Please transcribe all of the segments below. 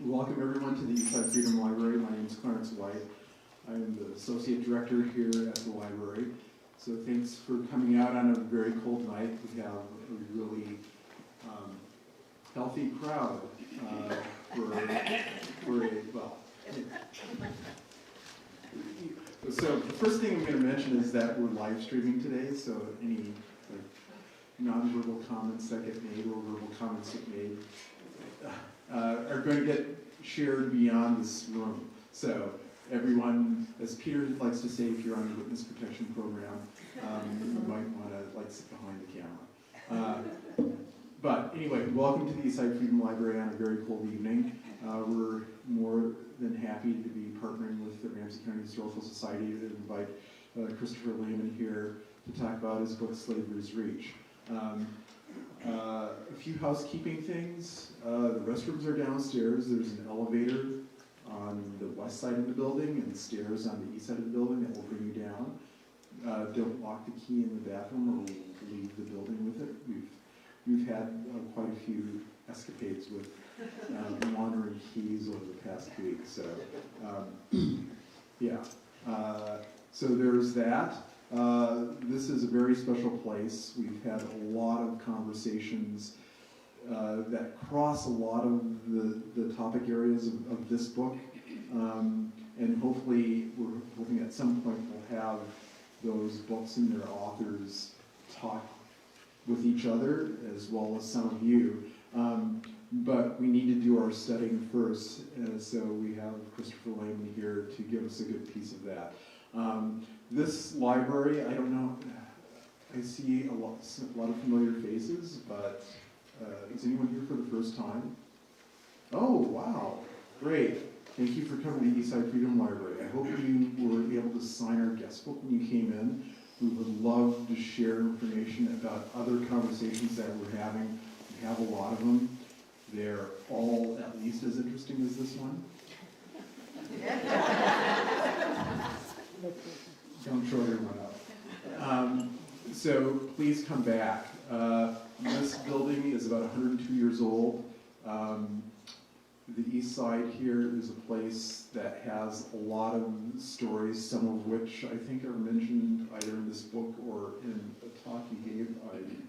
Welcome everyone to the Eastside Freedom Library. My name is Clarence White. I'm the Associate Director here at the library. So thanks for coming out on a very cold night. We have a really healthy crowd So the first thing I'm going to mention is that we're live streaming today, so any non-verbal comments that get made or verbal comments get made are going to get shared beyond this room. So everyone, as Peter likes to say, if you're on the witness protection program, you might want to sit behind the camera. But anyway, welcome to the Eastside Freedom Library on a very cold evening. We're more than happy to be partnering with the Ramsey County Historical Society to invite Christopher Lehman here to talk about his book, Slavery's Reach. A few housekeeping things. The restrooms are downstairs. There's an elevator on the west side of the building and stairs on the east side of the building that will bring you down. Don't lock the key in the bathroom or leave the building with it. We've had quite a few escapades with wandering keys over the past week. So yeah. So there's that. This is a very special place. We've had a lot of conversations that cross a lot of the topic areas of this book. And hopefully, we're hoping at some point we'll have those books and their authors talk with each other, as well as some of you. But we need to do our studying first, so we have Christopher Lehman here to give us a good piece of that. This library, I don't know, I see a lot of familiar faces, but is anyone here for the first time? Oh, wow, great. Thank you for coming to the Eastside Freedom Library. I hope you were able to sign our guest book when you came in. We would love to share information about other conversations that we're having. We have a lot of them. They're all at least as interesting as this one. Don't throw everyone up. So please come back. This building is about 102 years old. The east side here is a place that has a lot of stories, some of which I think are mentioned either in this book or in a talk you gave. I'm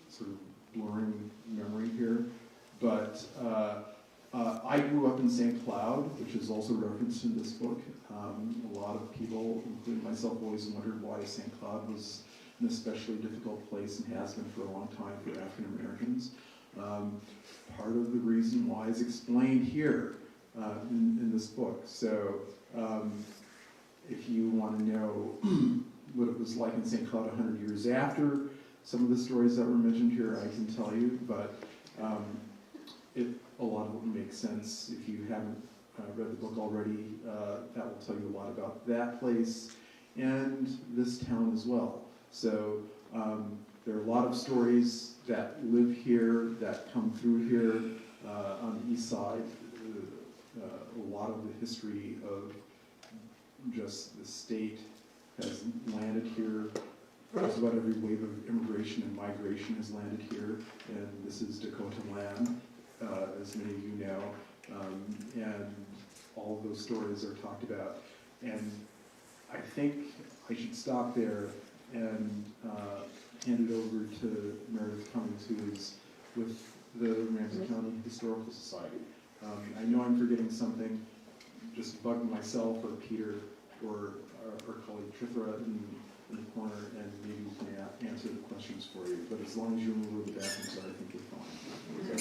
sort of blurring memory here. But I grew up in St. Cloud, which is also referenced in this book. A lot of people, including myself, always wondered why St. Cloud was an especially difficult place and has been for a long time for African Americans. Part of the reason why is explained here in this book. So if you want to know what it was like in St. Cloud 100 years after some of the stories that were mentioned here, I can tell you, but a lot of it makes sense. If you haven't read the book already, that will tell you a lot about that place and this town as well. So there are a lot of stories that live here, that come through here on the east side. A lot of the history of just the state has landed here. Just about every wave of immigration and migration has landed here, and this is Dakota land, as many of you know, and all of those stories are talked about. And I think I should stop there and hand it over to Meredith Cummings, who is with the Ramsey County Historical Society. I know I'm forgetting something, just bug myself or Peter or our colleague Trithra in the corner, and maybe we can answer the questions for you. But as long as you remember the bathrooms, I think you're fine. Okay.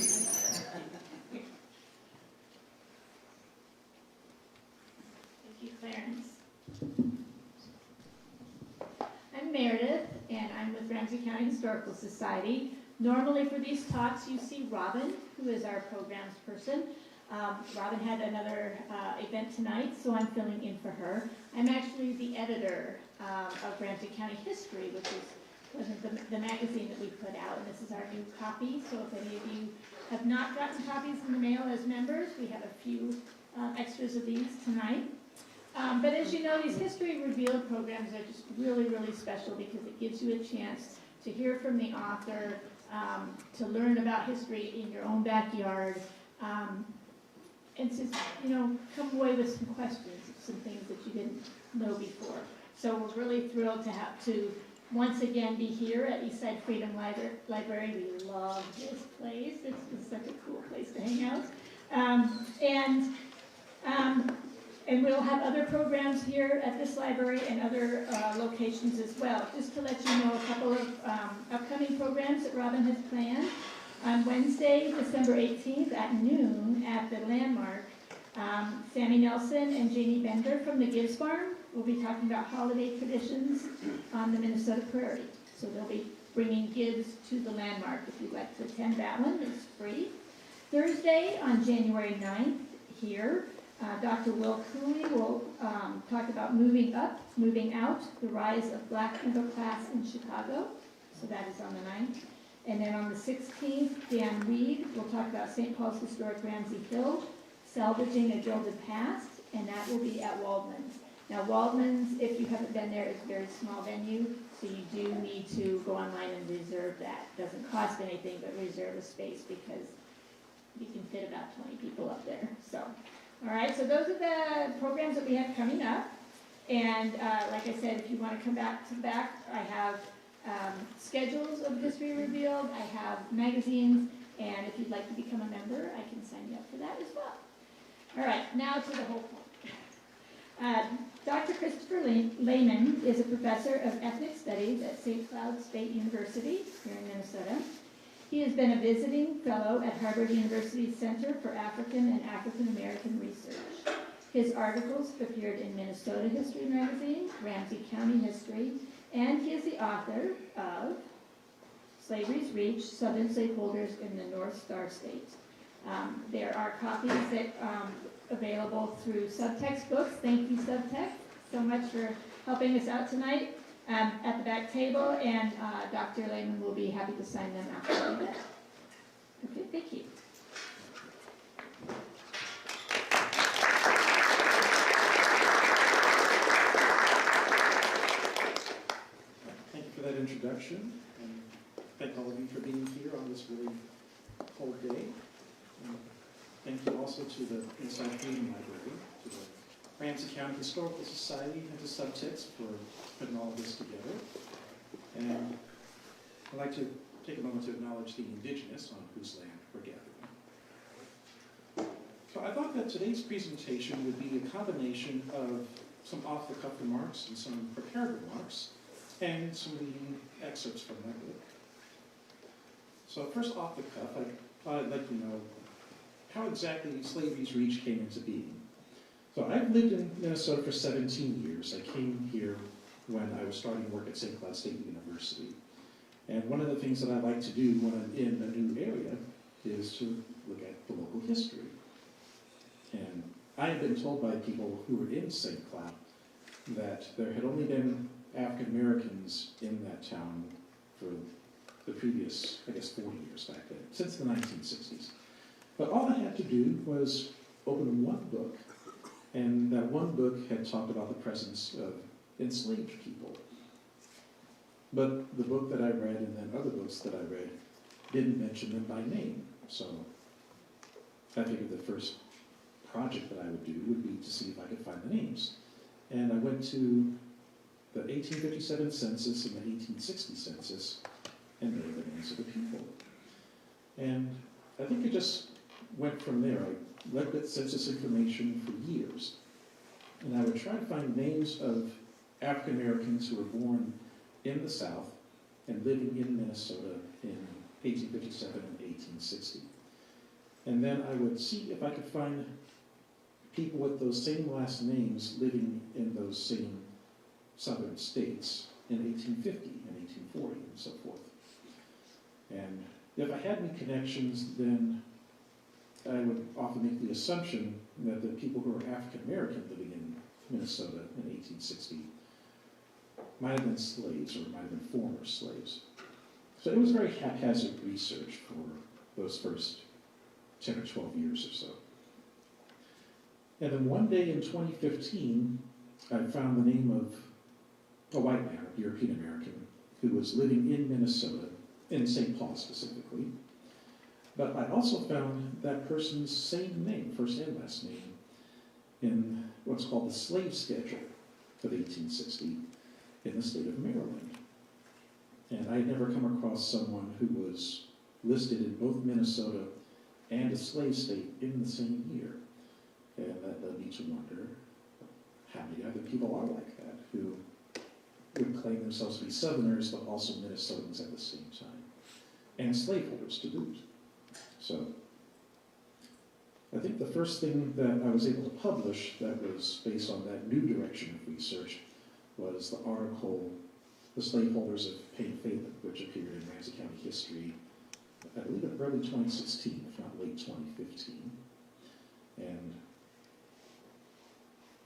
Thank you, Clarence. I'm Meredith, and I'm with Ramsey County Historical Society. Normally for these talks, you see Robin, who is our programs person. Robin had another event tonight, so I'm filling in for her. I'm actually the editor of Ramsey County History, which is the magazine that we put out, and this is our new copy. So if any of you have not gotten copies in the mail as members, we have a few extras of these tonight. But as you know, these History Revealed programs are just really, really special because it gives you a chance to hear from the author, to learn about history in your own backyard. and to, come away with some questions, some things that you didn't know before. So we're really thrilled to have to once again be here at Eastside Freedom Library. We love this place. It's just such a cool place to hang out. And we'll have other programs here at this library and other locations as well. Just to let you know a couple of upcoming programs that Robin has planned. On Wednesday, December 18th at noon at the Landmark, Sammy Nelson and Janie Bender from the Gibbs Farm will be talking about holiday traditions on the Minnesota Prairie. So they'll be bringing Gibbs to the Landmark. If you'd like to attend that one, it's free. Thursday on January 9th here, Dr. Will Cooley will talk about moving up, moving out, the rise of Black middle class in Chicago. So that is on the 9th. And then on the 16th, Dan Reed will talk about St. Paul's historic Ramsey Hill, salvaging a gilded past, and that will be at Waldman's. Now Waldman's, if you haven't been there, is a very small venue, so you do need to go online and reserve that. It doesn't cost anything, but reserve a space because you can fit about 20 people up there. So, all right, so those are the programs that we have coming up. And like I said, if you want to come back to back, I have schedules of History Revealed, I have magazines, and if you'd like to become a member, I can sign you up for that as well. All right, now to the whole point. Dr. Christopher Lehman is a professor of ethnic studies at St. Cloud State University here in Minnesota. He has been a visiting fellow at Harvard University's Center for African and African American Research. His articles have appeared in Minnesota History Magazine, Ramsey County History, and he is the author of Slavery's Reach, Southern Slaveholders in the North Star State. There are copies that available through Subtext Books. Thank you, Subtext, so much for helping us out tonight at the back table, and Dr. Lehman will be happy to sign them after the event. Okay, thank you. That introduction, and thank all of you for being here on this really cold day. And thank you also to the Inside Freedom Library, to the Ramsey County Historical Society, and to Subtext for putting all of this together. And I'd like to take a moment to acknowledge the indigenous on whose land we're gathering. So I thought that today's presentation would be a combination of some off-the-cuff remarks and some prepared remarks, and some reading excerpts from that book. So first off the cuff, I thought I'd let you know how exactly Slavery's Reach came into being. So I've lived in Minnesota for 17 years. I came here when I was starting work at St. Cloud State University. And one of the things that I like to do when I'm in a new area is to look at the local history. And I have been told by people who were in St. Cloud that there had only been African Americans in that town for the previous, 40 years back then, since the 1960s. But all I had to do was open one book, and that one book had talked about the presence of enslaved people. But the book that I read, and then other books that I read, didn't mention them by name. So I figured the first project that I would do would be to see if I could find the names. And I went to the 1857 census and the 1860 census, and there were the names of the people. And I think it just went from there. I looked at census information for years, and I would try to find names of African Americans who were born in the South and living in Minnesota in 1857 and 1860. And then I would see if I could find people with those same last names living in those same southern states in 1850 and 1840 and so forth. And if I had any connections, then I would often make the assumption that the people who were African American living in Minnesota in 1860 might have been slaves or might have been former slaves. So it was very haphazard research for those first 10 or 12 years or so. And then one day in 2015, I found the name of a white man, a European American, who was living in Minnesota, in St. Paul specifically, But I also found that person's same name, first and last name, in what's called the slave schedule of 1860 in the state of Maryland. And I had never come across someone who was listed in both Minnesota and a slave state in the same year. And that led me to wonder how many other people are like that, who would claim themselves to be Southerners, but also Minnesotans at the same time, and slaveholders to boot. So I think the first thing that I was able to publish that was based on that new direction of research was the article, The Slaveholders of Plaine, which appeared in Ramsey County History, I believe in early 2016, if not late 2015. And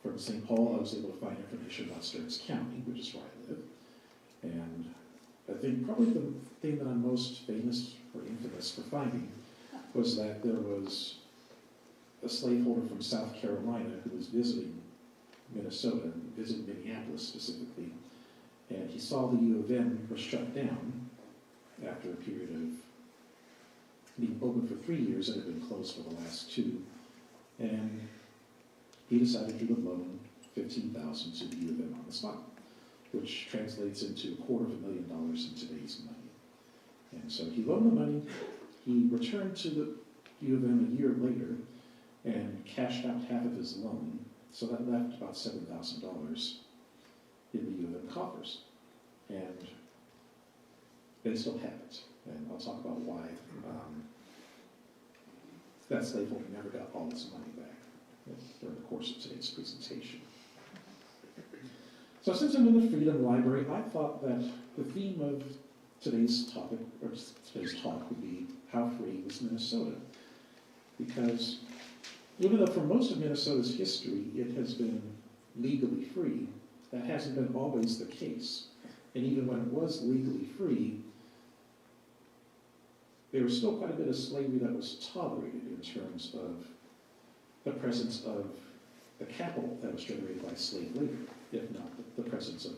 from St. Paul, I was able to find information about Stearns County, which is where I live. And I think probably the thing that I'm most famous or infamous for finding was that there was a slaveholder from South Carolina who was visiting Minnesota, visiting Minneapolis specifically, and he saw the U of M was shut down after a period of being open for 3 years and had been closed for the last 2, and he decided he would loan $15,000 to the U of M on the spot, which translates into $250,000 in today's money. And so he loaned the money, he returned to the U of M a year later and cashed out half of his loan, so that left about $7,000 in the U of M coffers. And they still have it, and I'll talk about why that slaveholder never got all his money back during the course of today's presentation. So since I'm in the Freedom Library, I thought that the theme of today's topic, or today's talk, would be how free was Minnesota? Because even though for most of Minnesota's history it has been legally free, that hasn't been always the case. And even when it was legally free, there was still quite a bit of slavery that was tolerated in terms of the presence of the capital that was generated by slave labor, if not the presence of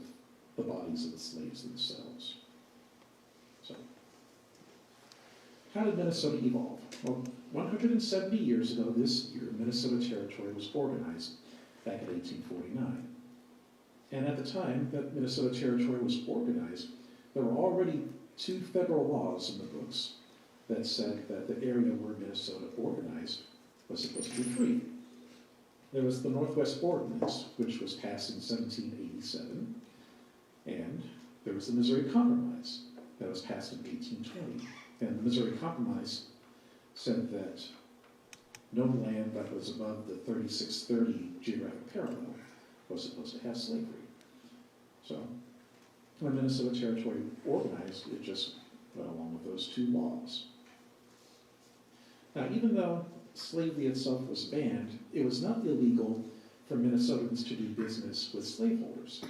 the bodies of the slaves themselves. So, how did Minnesota evolve? Well, 170 years ago this year, Minnesota Territory was organized back in 1849. And at the time that Minnesota Territory was organized, there were already 2 federal laws in the books that said that the area where Minnesota organized was supposed to be free. There was the Northwest Ordinance, which was passed in 1787, and there was the Missouri Compromise that was passed in 1820. And the Missouri Compromise said that no land that was above the 3630 geographic parallel was supposed to have slavery. So when Minnesota Territory organized, it just went along with those 2 laws. Now, even though slavery itself was banned, it was not illegal for Minnesotans to do business with slaveholders.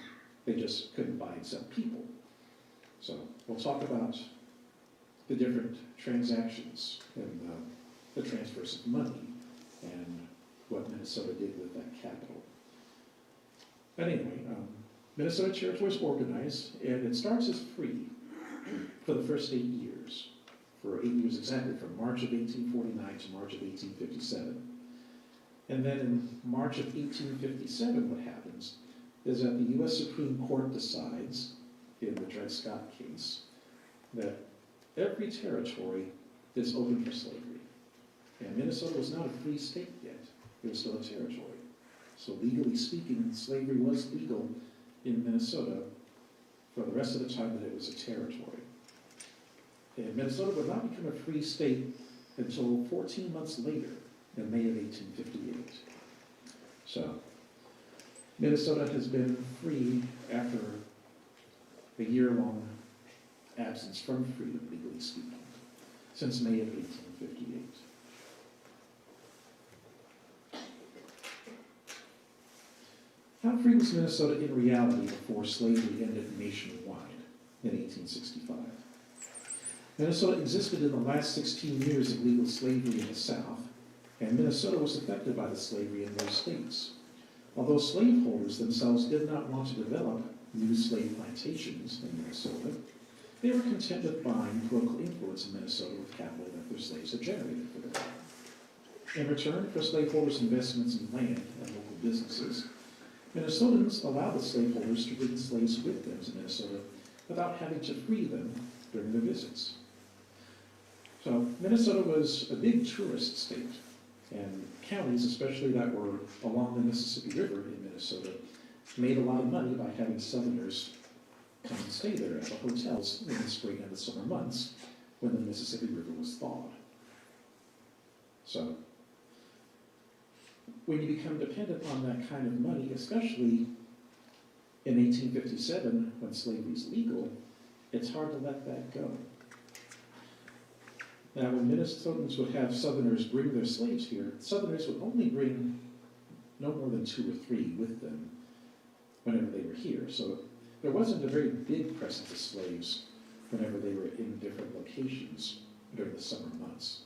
They just couldn't buy and sell people. So we'll talk about the different transactions and the transfers of money and what Minnesota did with that capital. But anyway, Minnesota Territory is organized, and it starts as free for the first 8 years. For 8 years exactly, from March of 1849 to March of 1857. And then in March of 1857, what happens is that the U.S. Supreme Court decides, in the Dred Scott case, that every territory is open for slavery. And Minnesota was not a free state yet. It was still a territory. So legally speaking, slavery was legal in Minnesota for the rest of the time that it was a territory. And Minnesota would not become a free state until 14 months later, in May of 1858. So, Minnesota has been free after a year-long absence from freedom, legally speaking, since May of 1858. How free was Minnesota in reality before slavery ended nationwide in 1865? Minnesota existed in the last 16 years of legal slavery in the South, and Minnesota was affected by the slavery in those states. Although slaveholders themselves did not want to develop new slave plantations in Minnesota, they were content with buying local influence in Minnesota with capital at their their slaves had generated for them. In return for slaveholders' investments in land and local businesses, Minnesotans allowed the slaveholders to bring slaves with them to Minnesota without having to free them during their visits. So Minnesota was a big tourist state, and counties, especially that were along the Mississippi River in Minnesota, made a lot of money by having Southerners come and stay there at the hotels in the spring and the summer months when the Mississippi River was thawed. So when you become dependent on that kind of money, especially in 1857 when slavery is legal, it's hard to let that go. Now, when Minnesotans would have Southerners bring their slaves here, Southerners would only bring no more than 2 or 3 with them whenever they were here. So there wasn't a very big presence of slaves whenever they were in different locations during the summer months.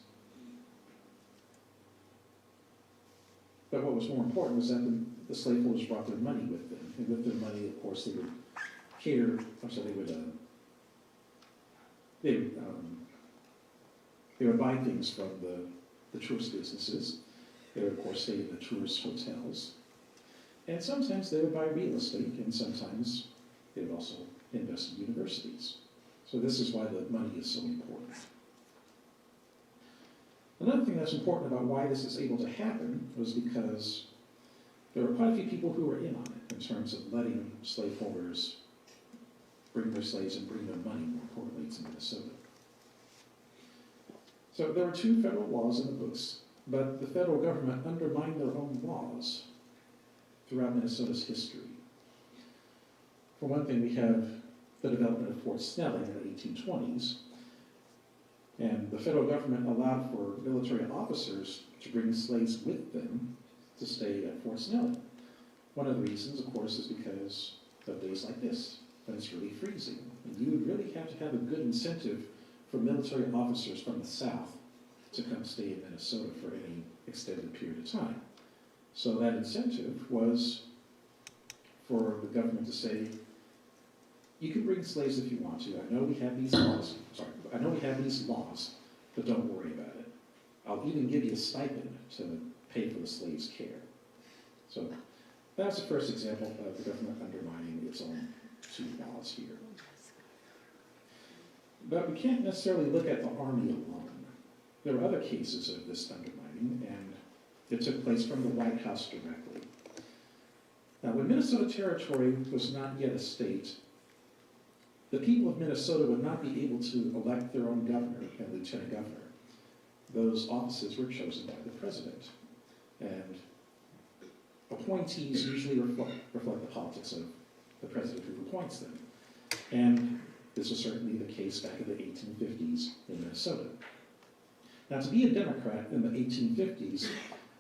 But what was more important was that the slaveholders brought their money with them. And with their money, of course, they would they would buy things from the tourist businesses. They would, of course, stay in the tourist hotels. And sometimes they would buy real estate, and sometimes they would also invest in universities. So this is why the money is so important. Another thing that's important about why this is able to happen was because there were quite a few people who were in on it in terms of letting slaveholders bring their slaves and bring their money, more importantly, to Minnesota. So there were 2 federal laws in the books, but the federal government undermined their own laws throughout Minnesota's history. For one thing, we have the development of Fort Snelling in the 1820s, and the federal government allowed for military officers to bring slaves with them to stay at Fort Snelling. One of the reasons, of course, is because of days like this, when it's really freezing. And you would really have to have a good incentive for military officers from the South to come stay in Minnesota for any extended period of time. So that incentive was for the government to say, you can bring slaves if you want to. I know we have these laws, but don't worry about it. I'll even give you a stipend to pay for the slave's care. So that's the first example of the government undermining its own 2 laws here. But we can't necessarily look at the Army alone. There were other cases of this undermining, and it took place from the White House directly. Now, when Minnesota Territory was not yet a state, the people of Minnesota would not be able to elect their own governor and lieutenant governor. Those offices were chosen by the president. And appointees usually reflect the politics of the president who appoints them. And this was certainly the case back in the 1850s in Minnesota. Now, to be a Democrat in the 1850s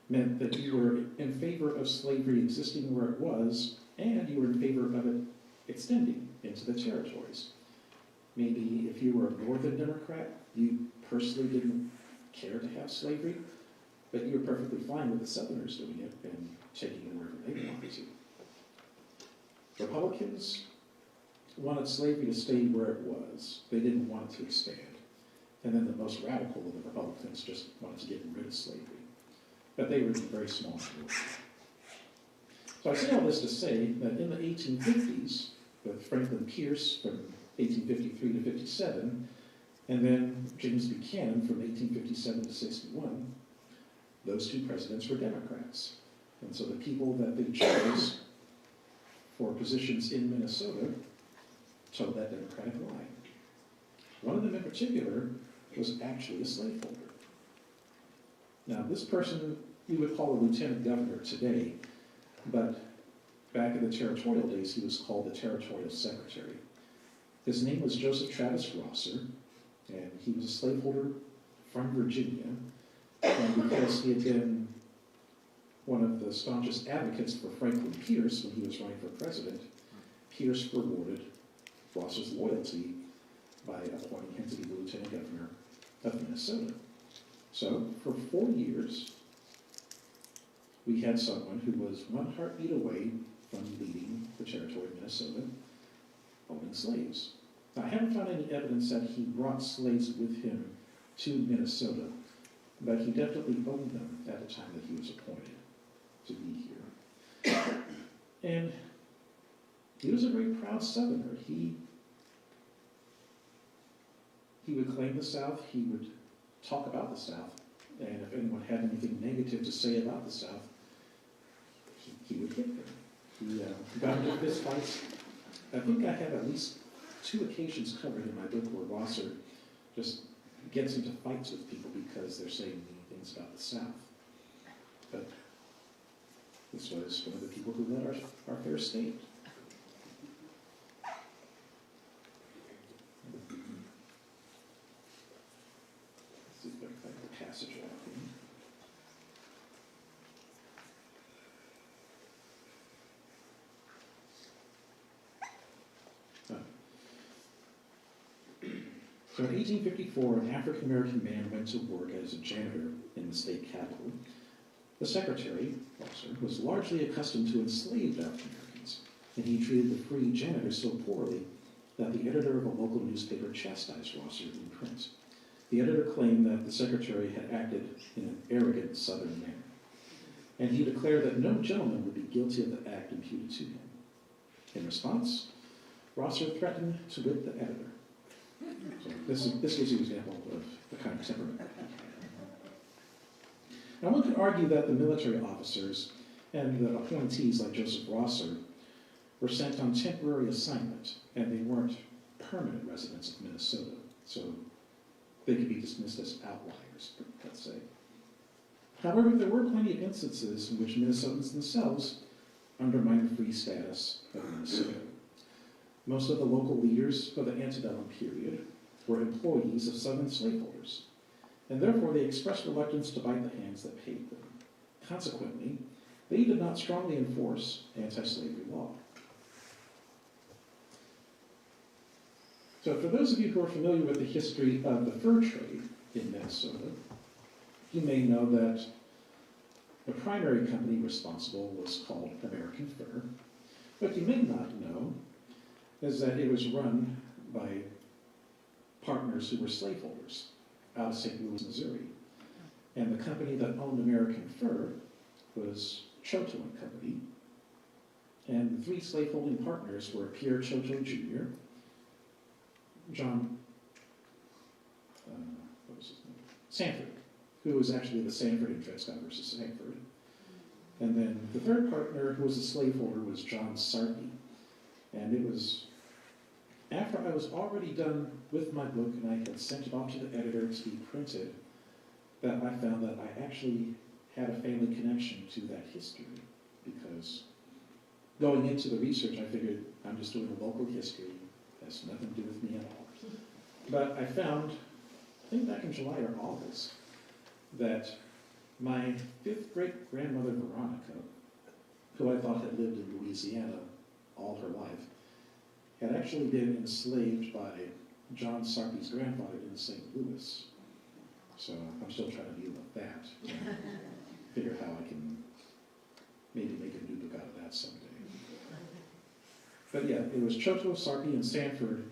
meant that you were in favor of slavery existing where it was, and you were in favor of it extending into the territories. Maybe if you were a Northern Democrat, you personally didn't care to have slavery, but you were perfectly fine with the Southerners doing it and taking it wherever they wanted to. Republicans wanted slavery to stay where it was. They didn't want it to expand. And then the most radical of the Republicans just wanted to get rid of slavery. But they were in a very small group. So I say all this to say that in the 1850s, with Franklin Pierce from 1853 to 57, and then James Buchanan from 1857 to 61, those 2 presidents were Democrats. And so the people that they chose for positions in Minnesota toed that Democratic line. One of them in particular was actually a slaveholder. Now, this person we would call a lieutenant governor today, but back in the territorial days, he was called the territorial secretary. His name was Joseph Travis Rosser, and he was a slaveholder from Virginia. And because he had been one of the staunchest advocates for Franklin Pierce when he was running for president, Pierce rewarded Rosser's loyalty by appointing him to be the lieutenant governor of Minnesota. So for 4 years, we had someone who was one heartbeat away from leading the territory of Minnesota, owning slaves. Now, I haven't found any evidence that he brought slaves with him to Minnesota, but he definitely owned them at the time that he was appointed to be here. And he was a very proud Southerner. He would claim the South, he would talk about the South, and if anyone had anything negative to say about the South, he would hit them. He got into fist fights. I think I have at least 2 occasions covered in my book where Rosser just gets into fights with people because they're saying mean things about the South. But this was one of the people who led our fair state. Let's see if I can find the passage out here. So in 1854, an African-American man went to work as a janitor in the state capitol. The secretary, Rosser, was largely accustomed to enslaved African-Americans, and he treated the free janitors so poorly that the editor of a local newspaper chastised Rosser in print. The editor claimed that the secretary had acted in an arrogant Southern manner, and he declared that no gentleman would be guilty of the act imputed to him. In response, Rosser threatened to whip the editor. So this gives you an example of the kind of temperament that he had. Now one could argue that the military officers and the appointees like Joseph Rosser were sent on temporary assignment, and they weren't permanent residents of Minnesota, so they could be dismissed as outliers, let's say. However, there were plenty of instances in which Minnesotans themselves undermined the free status of Minnesota. Most of the local leaders of the antebellum period were employees of Southern slaveholders, and therefore they expressed reluctance to bite the hands that paid them. Consequently, they did not strongly enforce anti-slavery law. So for those of you who are familiar with the history of the fur trade in Minnesota, you may know that the primary company responsible was called American Fur. What you may not know is that it was run by partners who were slaveholders out of St. Louis, Missouri. And the company that owned American Fur was Choteau and Company. And the 3 slaveholding partners were Pierre Choteau Jr., John, what was his name? Sanford, who was actually the Sanford in Dred Scott versus Sanford. And then the 3rd partner, who was a slaveholder, was John Sarpy. And it was after I was already done with my book and I had sent it off to the editor to be printed that I found that I actually had a family connection to that history, because going into the research I figured I'm just doing a local history, it has nothing to do with me at all. But I found, I think back in July or August, that my 5th great-grandmother Veronica, who I thought had lived in Louisiana all her life, had actually been enslaved by John Sarpy's grandfather in St. Louis. So I'm still trying to deal with that. Figure how I can maybe make a new book out of that someday. But yeah, it was Choteau, Sarpy, and Sanford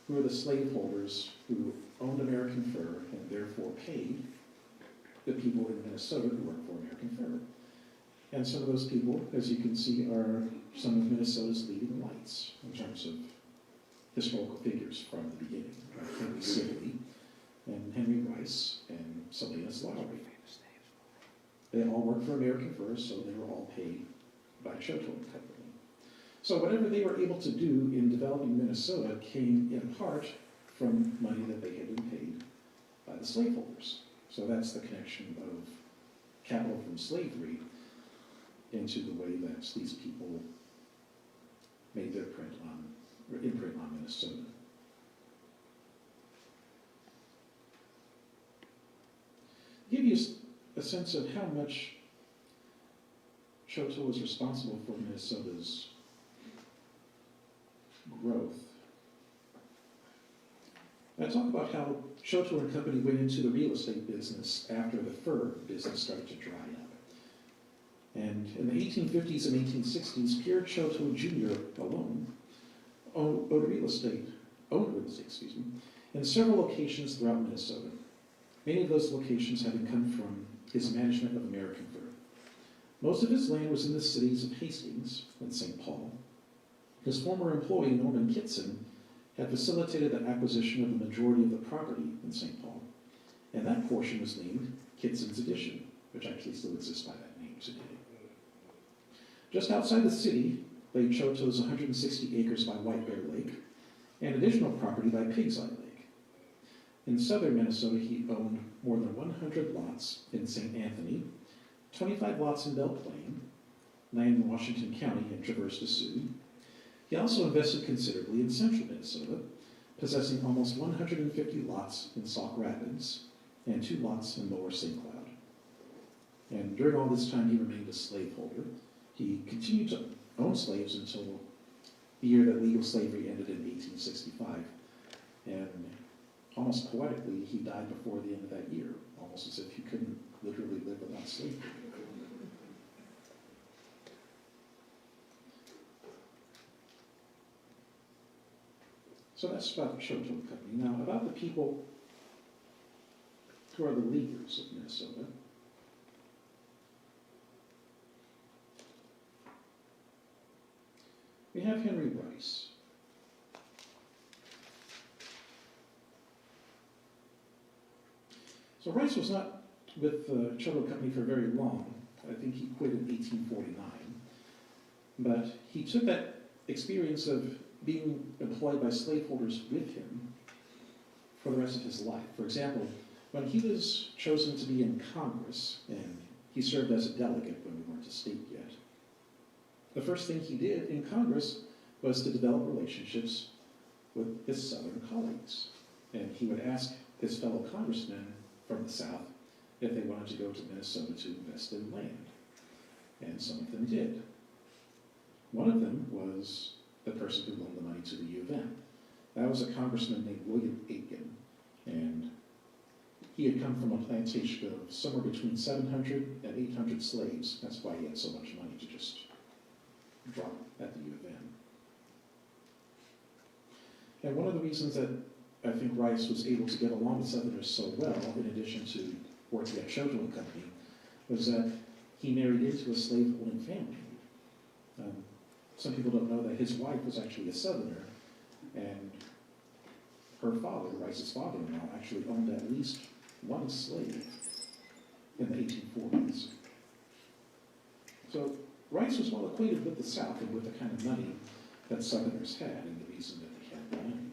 who were the slaveholders who owned American Fur and therefore paid the people in Minnesota who worked for American Fur. And some of those people, as you can see, are some of Minnesota's leading lights in terms of historical figures from the beginning. Henry Sibley and Henry Rice and Sylvanus Lowry. They all worked for American Fur, so they were all paid by Choteau and Company. So whatever they were able to do in developing Minnesota came in part from money that they had been paid by the slaveholders. So that's the connection of capital from slavery into the way that these people made their imprint on Minnesota. Give you a sense of how much Choteau was responsible for Minnesota's growth. I talk about how Choteau and Company went into the real estate business after the fur business started to dry up. And in the 1850s and 1860s, Pierre Choteau Jr. alone owned real estate, in several locations throughout Minnesota. many of those locations having come from his management of American fur. Most of his land was in the cities of Hastings and St. Paul. His former employee, Norman Kitson, had facilitated the acquisition of the majority of the property in St. Paul, and that portion was named Kitson's Addition, which actually still exists by that name today. Just outside the city lay Choto's 160 acres by White Bear Lake, and additional property by Pig's Eye Lake. In southern Minnesota, he owned more than 100 lots in St. Anthony, 25 lots in Belle Plaine, 9 in Washington County and Traverse des Sioux. He also invested considerably in central Minnesota, possessing almost 150 lots in Sauk Rapids and 2 lots in lower St. Cloud. And during all this time, he remained a slaveholder. He continued to own slaves until the year that legal slavery ended in 1865. And almost poetically, he died before the end of that year, almost as if he couldn't literally live without slavery. So that's about the Choto Company. Now, about the people who are the leaders of Minnesota. We have Henry Rice. So Rice was not with the Choto Company for very long. I think he quit in 1849. But he took that experience of being employed by slaveholders with him for the rest of his life. For example, when he was chosen to be in Congress, and he served as a delegate when we weren't a state yet, the first thing he did in Congress was to develop relationships with his Southern colleagues. And he would ask his fellow congressmen from the South if they wanted to go to Minnesota to invest in land. And some of them did. One of them was the person who loaned the money to the U of M. That was a congressman named William Aitken, and he had come from a plantation of somewhere between 700 and 800 slaves. That's why he had so much money to just drop at the U of M. And one of the reasons that I think Rice was able to get along with Southerners so well, in addition to working at Choto and Company, was that he married into a slaveholding family. Some people don't know that his wife was actually a Southerner, and her father, Rice's father-in-law, actually owned at least one slave in the 1840s. So Rice was well acquainted with the South and with the kind of money that Southerners had and the reason that they had the money.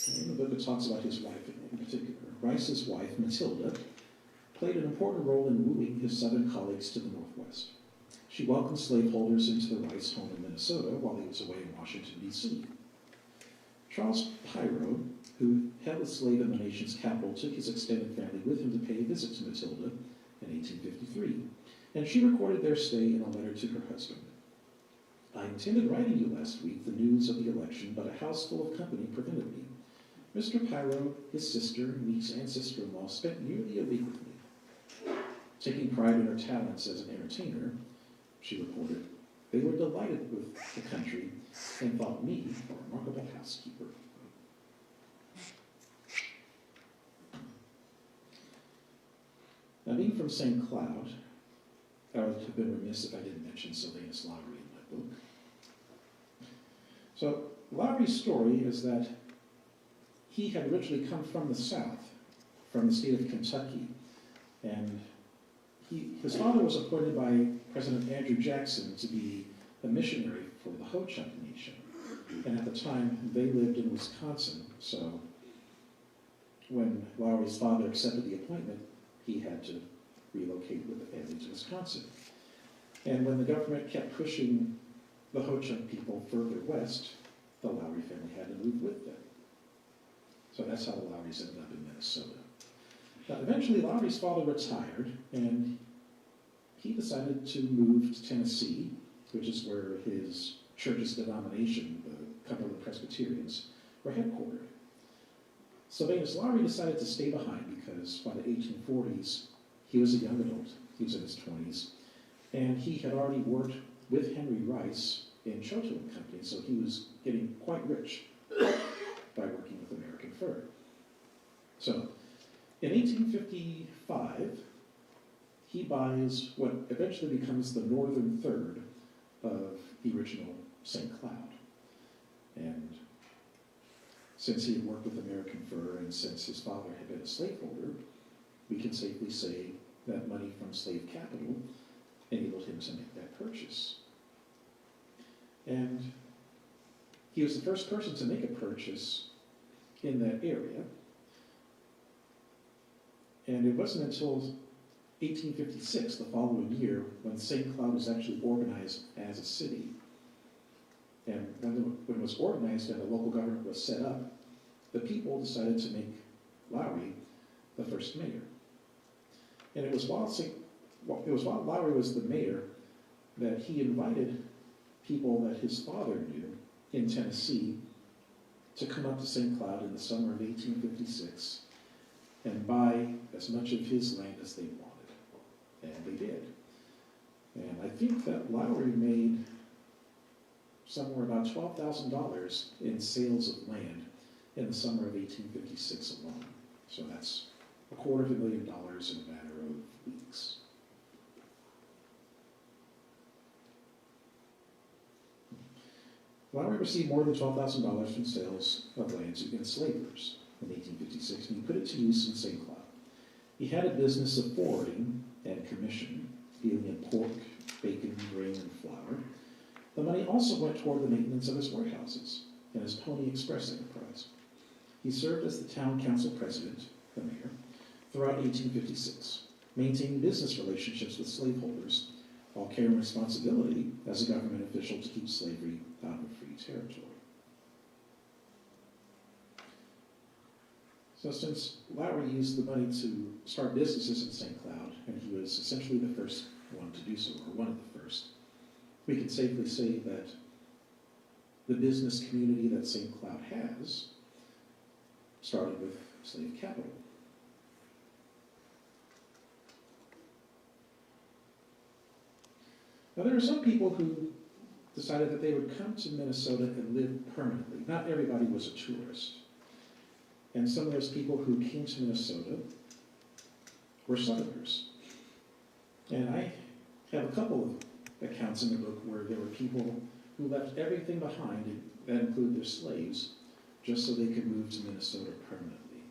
And in the book it talks about his wife in particular. Rice's wife, Matilda, played an important role in wooing his Southern colleagues to the Northwest. She welcomed slaveholders into the Rice home in Minnesota while he was away in Washington, D.C. Charles Pyro, who held a slave in the nation's capital, took his extended family with him to pay a visit to Matilda in 1853, and she recorded their stay in a letter to her husband. I intended writing you last week the news of the election, but a house full of company prevented me. Mr. Pyro, his sister, niece, and sister-in-law spent nearly a week with me. Taking pride in her talents as an entertainer, she reported, they were delighted with the country and thought me a remarkable housekeeper. Now, being from St. Cloud, I would have been remiss if I didn't mention Sylvanus Lowry in my book. So, Lowry's story is that he had originally come from the South, from the state of Kentucky, and his father was appointed by President Andrew Jackson to be a missionary for the Ho-Chunk Nation. And at the time, they lived in Wisconsin, so when Lowry's father accepted the appointment, he had to relocate with the family to Wisconsin. And when the government kept pushing the Ho-Chunk people further west, the Lowry family had to move with them. So that's how the Lowrys ended up in Minnesota. Eventually, Lowry's father retired, and he decided to move to Tennessee, which is where his church's denomination, the Cumberland Presbyterians, were headquartered. Sylvanus Lowry decided to stay behind because by the 1840s, he was a young adult. He was in his 20s, and he had already worked with Henry Rice in Choteau and Company, so he was getting quite rich by working with American fur. So, in 1855, he buys what eventually becomes the northern third of the original St. Cloud. And since he had worked with American fur and since his father had been a slaveholder, we can safely say that money from slave capital enabled him to make that purchase. And he was the first person to make a purchase in that area. And it wasn't until 1856, the following year, when St. Cloud was actually organized as a city. And when it was organized and a local government was set up, the people decided to make Lowry the first mayor. And it was while Lowry was the mayor that he invited people that his father knew in Tennessee to come up to St. Cloud in the summer of 1856 and buy as much of his land as they wanted. And they did. And I think that Lowry made somewhere about $12,000 in sales of land in the summer of 1856 alone. So that's $250,000 in a matter of weeks. Lowry received more than $12,000 from sales of land to enslavers in 1856, and he put it to use in St. Cloud. He had a business of forwarding and commission, dealing in pork, bacon, grain, and flour. The money also went toward the maintenance of his warehouses and his Pony Express enterprise. He served as the town council president, the mayor, throughout 1856, maintaining business relationships with slaveholders while carrying responsibility as a government official to keep slavery out of free territory. So since Lowry used the money to start businesses in St. Cloud, and he was essentially the first one to do so, or one of the first, we can safely say that the business community that St. Cloud has started with slave capital. Now, there are some people who decided that they would come to Minnesota and live permanently. Not everybody was a tourist. And some of those people who came to Minnesota were Southerners. And I have a couple of accounts in the book where there were people who left everything behind, and that included their slaves, just so they could move to Minnesota permanently.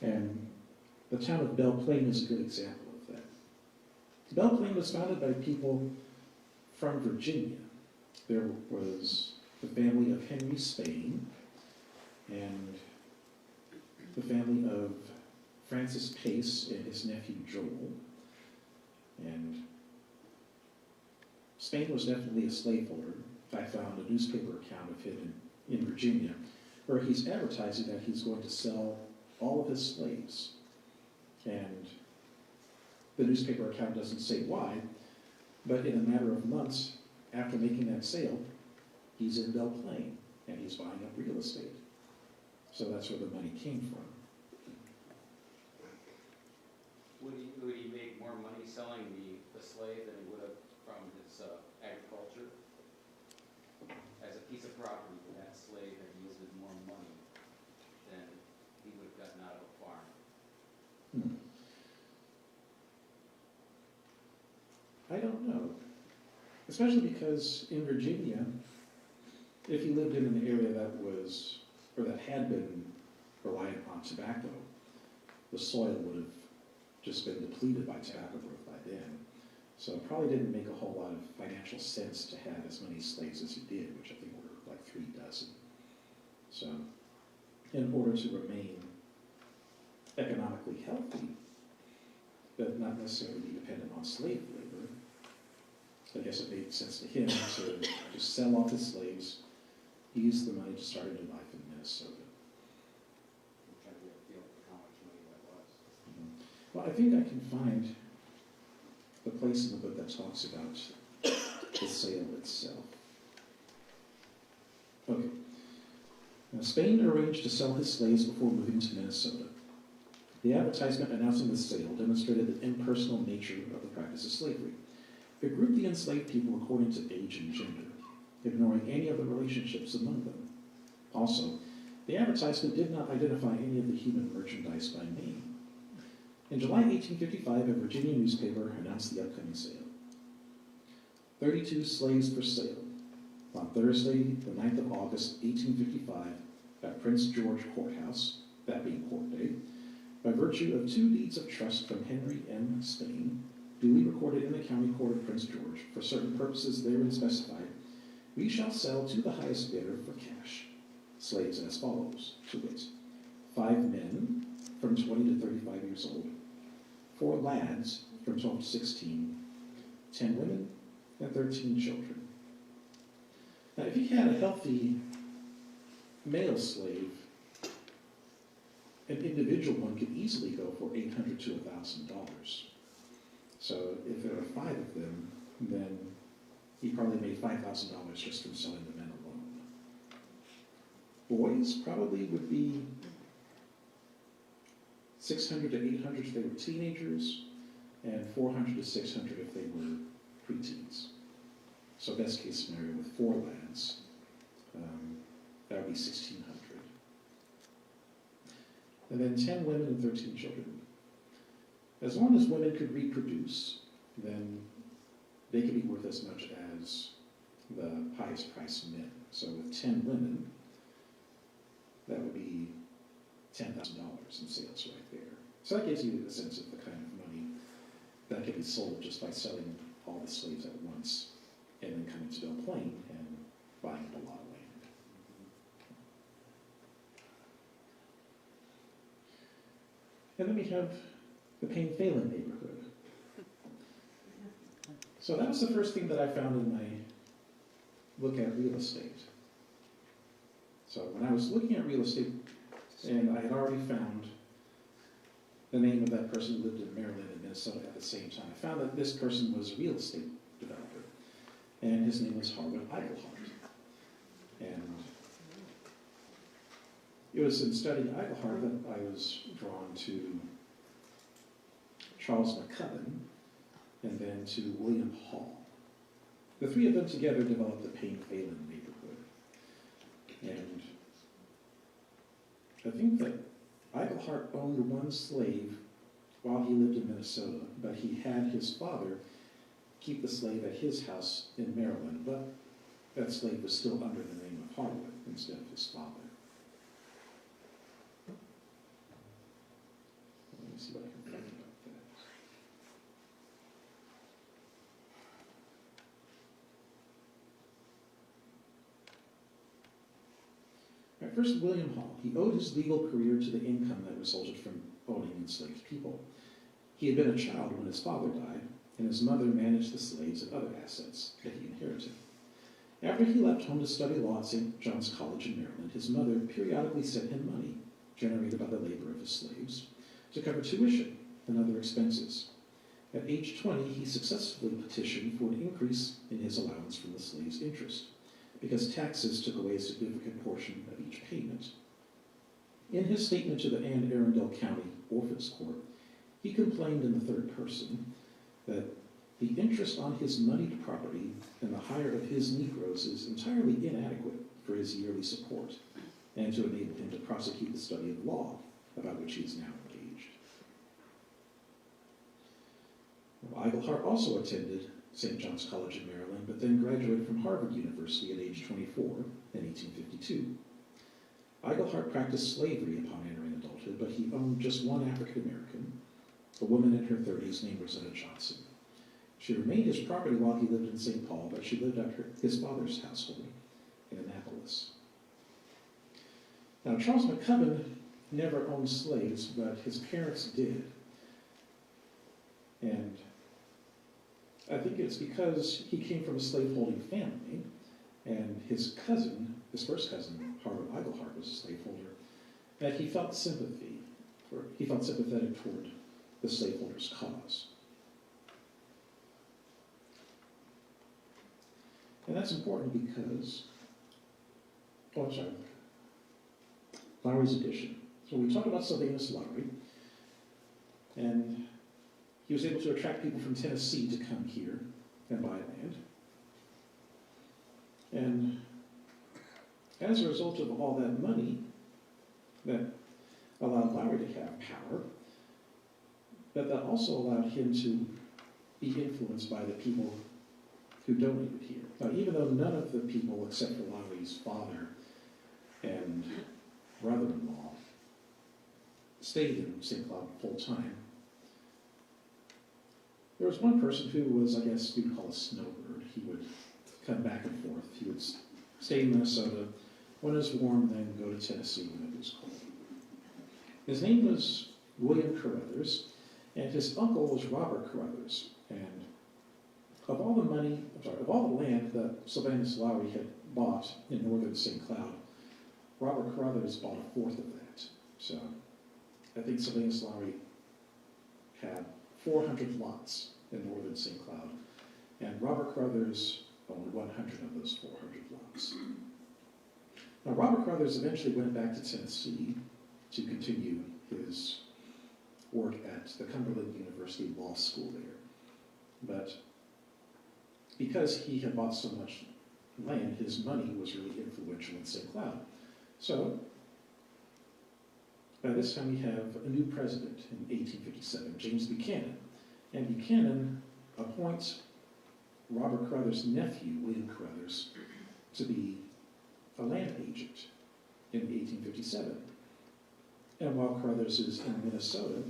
And the town of Belle Plaine is a good example of that. Belle Plaine was founded by people from Virginia. There was the family of Henry Sibley and the family of Francis Pace and his nephew Joel. And Spain was definitely a slaveholder. I found a newspaper account of him in Virginia where he's advertising that he's going to sell all of his slaves. And the newspaper account doesn't say why, but in a matter of months after making that sale, he's in Belle Plaine and he's buying up real estate. So that's where the money came from. Would he make more money selling the slave than he would have from his agriculture? As a piece of property, that slave had yielded more money than he would have gotten out of a farm. I don't know. Especially because in Virginia, if you lived in an area that was, or that had been reliant on tobacco, the soil would have just been depleted by tobacco growth by then. So it probably didn't make a whole lot of financial sense to have as many slaves as he did, which I think were like 3 dozen. So in order to remain economically healthy, but not necessarily be dependent on slave labor, I guess it made sense to him to just sell off his slaves, use the money to start a new life in Minnesota. I'm trying to get a feel for how much money that was. Well, I think I can find the place in the book that talks about the sale itself. Okay. Now, Spain arranged to sell his slaves before moving to Minnesota. The advertisement announcing the sale demonstrated the impersonal nature of the practice of slavery. It grouped the enslaved people according to age and gender. ignoring any of the relationships among them. Also, the advertisement did not identify any of the human merchandise by name. In July 1855, a Virginia newspaper announced the upcoming sale. 32 slaves for sale on Thursday, the 9th of August, 1855, at Prince George Courthouse, that being court day, by virtue of 2 deeds of trust from Henry M. Spain, duly recorded in the County Court of Prince George for certain purposes therein specified, we shall sell to the highest bidder for cash slaves as follows, to wit, 5 men from 20 to 35 years old, 4 lads from 12 to 16, 10 women, and 13 children. Now, if you had a healthy male slave, an individual one could easily go for $800 to $1,000. So if there are 5 of them, then he probably made $5,000 just from selling the men alone. Boys probably would be $600 to $800 if they were teenagers, and $400 to $600 if they were preteens. So best case scenario with 4 lads, that would be $1,600. And then 10 women and 13 children. As long as women could reproduce, then they could be worth as much as the highest priced men. So with 10 women, that would be $10,000 in sales right there. So that gives you a sense of the kind of money that could be sold just by selling all the slaves at once and then coming to Belle Plaine and buying up a lot of land. And then we have the Plaine-Phelan neighborhood. So that was the first thing that I found in my look at real estate. So when I was looking at real estate, and I had already found the name of that person who lived in Maryland and Minnesota at the same time, I found that this person was a real estate developer, and his name was Harwood Eichelhart. And it was in studying Eichelhart that I was drawn to Charles McCubbin, and then to William Hall. The 3 of them together developed the Plaine-Phelan neighborhood. And I think that Eichelhart owned 1 slave while he lived in Minnesota, but he had his father keep the slave at his house in Maryland, but that slave was still under the name of Harwood instead of his father. Let me see what I can find about that. All right, first, William Hall. He owed his legal career to the income that resulted from owning enslaved people. He had been a child when his father died, and his mother managed the slaves and other assets that he inherited. After he left home to study law at St. John's College in Maryland, his mother periodically sent him money generated by the labor of his slaves to cover tuition and other expenses. At age 20, he successfully petitioned for an increase in his allowance from the slave's interest, because taxes took away a significant portion of each payment. In his statement to the Anne Arundel County Orphans Court, he complained in the 3rd person that the interest on his moneyed property and the hire of his Negroes is entirely inadequate for his yearly support and to enable him to prosecute the study of law, about which he is now engaged. Eichelhart also attended St. John's College in Maryland, but then graduated from Harvard University at age 24 in 1852. Eichelhart practiced slavery upon entering adulthood, but he owned just 1 African American, a woman in her 30s named Rosetta Johnson. She remained his property while he lived in St. Paul, but she lived at his father's household in Annapolis. Now, Charles McCubbin never owned slaves, but his parents did. And I think it's because he came from a slaveholding family, and his cousin, his first cousin, Harwood Eichelhart, was a slaveholder, that he felt sympathetic toward the slaveholders' cause. And that's important because, Lowry's edition. So we talked about Sylvanus Lowry, and he was able to attract people from Tennessee to come here and buy land. And as a result of all that money that allowed Lowry to have power, but that also allowed him to be influenced by the people who donated here. Now, even though none of the people except for Lowry's father and brother-in-law stayed in St. Cloud full time, there was one person who was, I guess you'd call a snowbird. He would come back and forth. He would stay in Minnesota when it was warm, then go to Tennessee when it was cold. His name was William Carruthers, and his uncle was Robert Carruthers. And of all the land that Sylvanus Lowry had bought in northern St. Cloud, Robert Carruthers bought a fourth of that. So I think Sylvanus Lowry had 400 lots in northern St. Cloud, and Robert Carruthers owned 100 of those 400 lots. Now, Robert Carruthers eventually went back to Tennessee to continue his work at the Cumberland University Law School there. But because he had bought so much land, his money was really influential in St. Cloud. So, by this time we have a new president in 1857, James Buchanan. And Buchanan appoints Robert Carruthers' nephew, William Carruthers, to be a land agent in 1857. And while Carruthers is in Minnesota,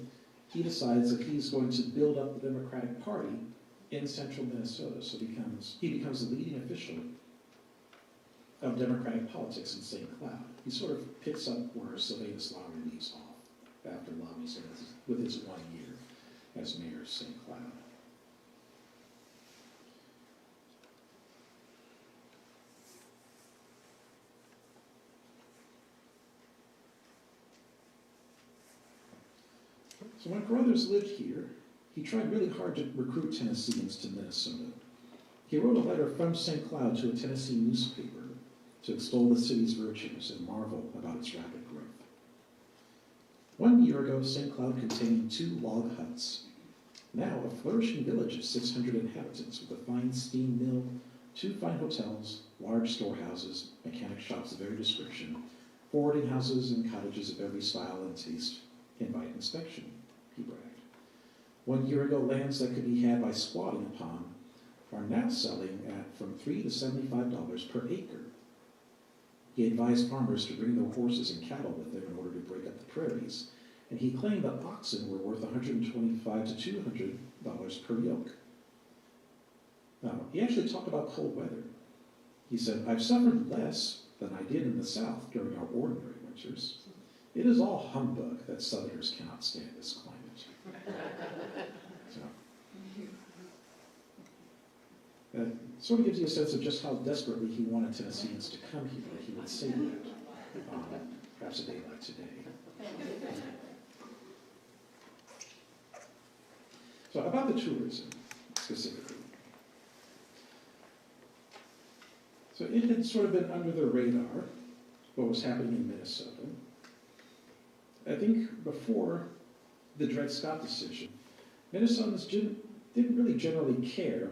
he decides that he's going to build up the Democratic Party in central Minnesota. So he becomes the leading official of Democratic politics in St. Cloud. He sort of picks up where Sylvanus Lowry leaves off after Lowry's with his 1 year as mayor of St. Cloud. So when Carruthers lived here, he tried really hard to recruit Tennesseans to Minnesota. He wrote a letter from St. Cloud to a Tennessee newspaper to extol the city's virtues and marvel about its rapid growth. 1 year ago, St. Cloud contained 2 log huts. Now a flourishing village of 600 inhabitants with a fine steam mill, 2 fine hotels, large storehouses, mechanic shops of every description, forwarding houses and cottages of every style and taste invite inspection, he bragged. 1 year ago, lands that could be had by squatting upon are now selling at from $3 to $75 per acre. He advised farmers to bring their horses and cattle with them in order to break up the prairies, and he claimed that oxen were worth $125 to $200 per yoke. Now, he actually talked about cold weather. He said, "I've suffered less than I did in the South during our ordinary winters. It is all humbug that Southerners cannot stand this climate." So, that sort of gives you a sense of just how desperately he wanted Tennesseans to come here. He would say that, perhaps a day like today. So about the tourism, specifically. So it had sort of been under the radar, what was happening in Minnesota. I think before the Dred Scott decision, Minnesotans didn't really generally care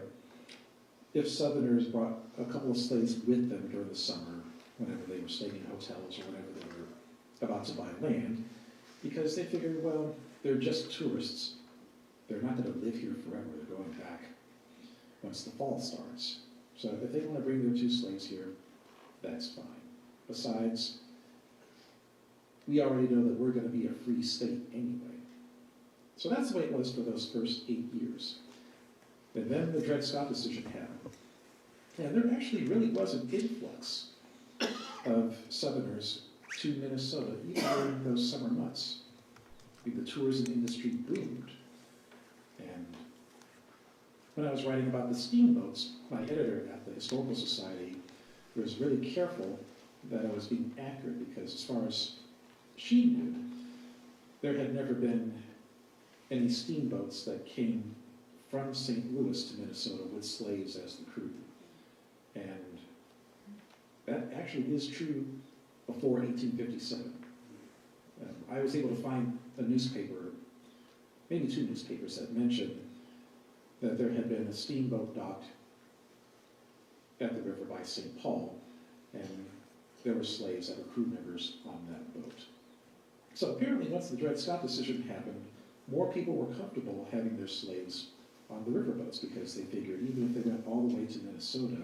if Southerners brought a couple of slaves with them during the summer, whenever they were staying in hotels or whenever they were about to buy land, because they figured, well, they're just tourists. They're not going to live here forever. They're going back once the fall starts. So if they want to bring their 2 slaves here, that's fine. Besides, we already know that we're going to be a free state anyway. So that's the way it was for those first 8 years. And then the Dred Scott decision happened. And there actually really was an influx of Southerners to Minnesota, even during those summer months. The tourism industry boomed. And when I was writing about the steamboats, my editor at the Historical Society was really careful that I was being accurate, because as far as she knew, there had never been any steamboats that came from St. Louis to Minnesota with slaves as the crew. And that actually is true before 1857. I was able to find a newspaper, maybe 2 newspapers, that mentioned that there had been a steamboat docked at the river by St. Paul, and there were slaves that were crew members on that boat. So apparently, once the Dred Scott decision happened, more people were comfortable having their slaves on the riverboats because they figured even if they went all the way to Minnesota,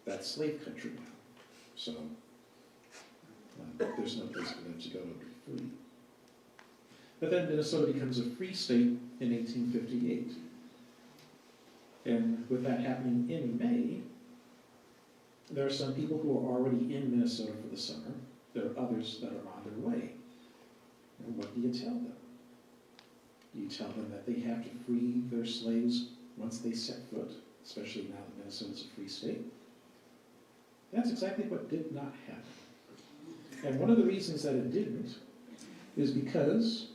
that's slave country now. So there's no place for them to go and be free. But then Minnesota becomes a free state in 1858. And with that happening in May, there are some people who are already in Minnesota for the summer. There are others that are on their way. And what do you tell them? You tell them that they have to free their slaves once they set foot, especially now that Minnesota's a free state. That's exactly what did not happen. And one of the reasons that it didn't is because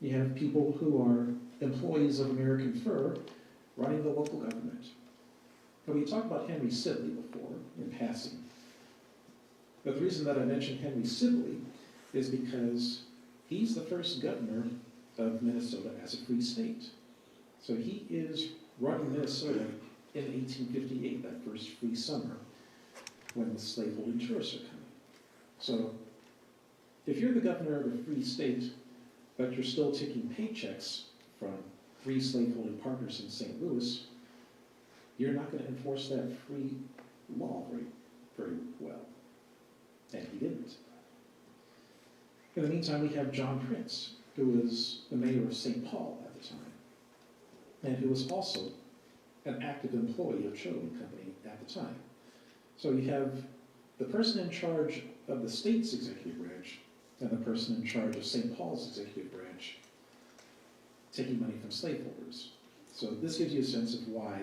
you have people who are employees of American Fur running the local government. And we talked about Henry Sibley before, in passing. But the reason that I mentioned Henry Sibley is because he's the first governor of Minnesota as a free state. So he is running Minnesota in 1858, that first free summer, when the slaveholding tourists are coming. So if you're the governor of a free state, but you're still taking paychecks from free slaveholding partners in St. Louis, you're not going to enforce that free law very well. And he didn't. In the meantime, we have John Prince, who was the mayor of St. Paul at the time, and who was also an active employee of Choline Company at the time. So you have the person in charge of the state's executive branch and the person in charge of St. Paul's executive branch taking money from slaveholders. So this gives you a sense of why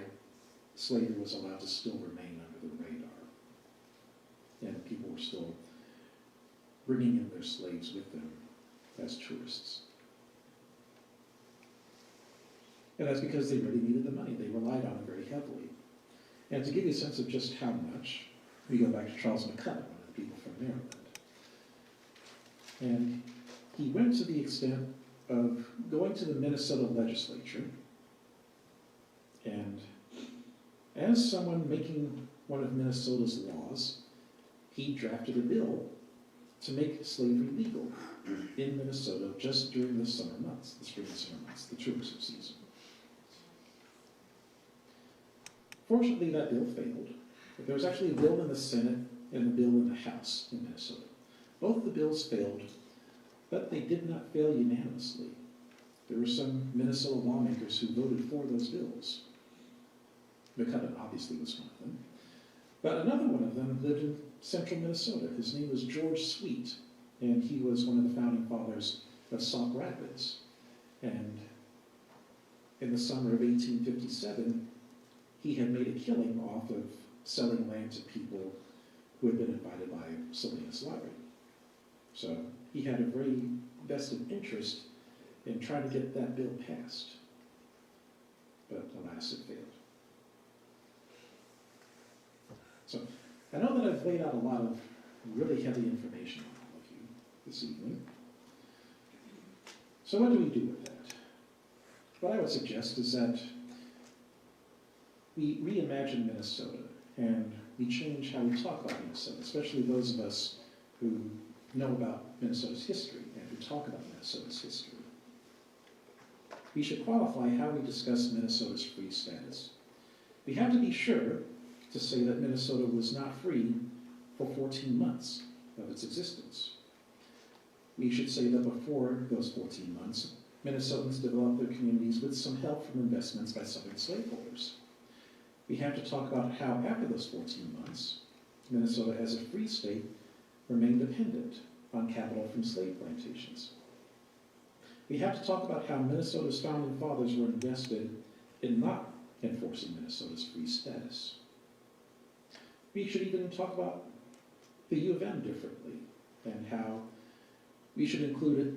slavery was allowed to still remain under the radar. And people were still bringing in their slaves with them as tourists. And that's because they really needed the money. They relied on it very heavily. And to give you a sense of just how much, we go back to Charles McCutcheon, one of the people from Maryland. And he went to the extent of going to the Minnesota legislature, and as someone making one of Minnesota's laws, he drafted a bill to make slavery legal in Minnesota just during the summer months, the spring and summer months, the tourism season. Fortunately, that bill failed. But there was actually a bill in the Senate and a bill in the House in Minnesota. Both the bills failed, but they did not fail unanimously. There were some Minnesota lawmakers who voted for those bills. McCutcheon obviously was one of them. But another one of them lived in central Minnesota. His name was George Sweet, and he was one of the founding fathers of Sauk Rapids. And in the summer of 1857, he had made a killing off of selling land to people who had been invited by Sylvanus Lowry. So he had a very vested interest in trying to get that bill passed. But alas, it failed. So I know that I've laid out a lot of really heavy information on all of you this evening. So what do we do with that? What I would suggest is that we reimagine Minnesota and we change how we talk about Minnesota, especially those of us who know about Minnesota's history and who talk about Minnesota's history. We should qualify how we discuss Minnesota's free status. We have to be sure to say that Minnesota was not free for 14 months of its existence. We should say that before those 14 months, Minnesotans developed their communities with some help from investments by Southern slaveholders. We have to talk about how after those 14 months, Minnesota as a free state remained dependent on capital from slave plantations. We have to talk about how Minnesota's founding fathers were invested in not enforcing Minnesota's free status. We should even talk about the U of M differently and how we should include it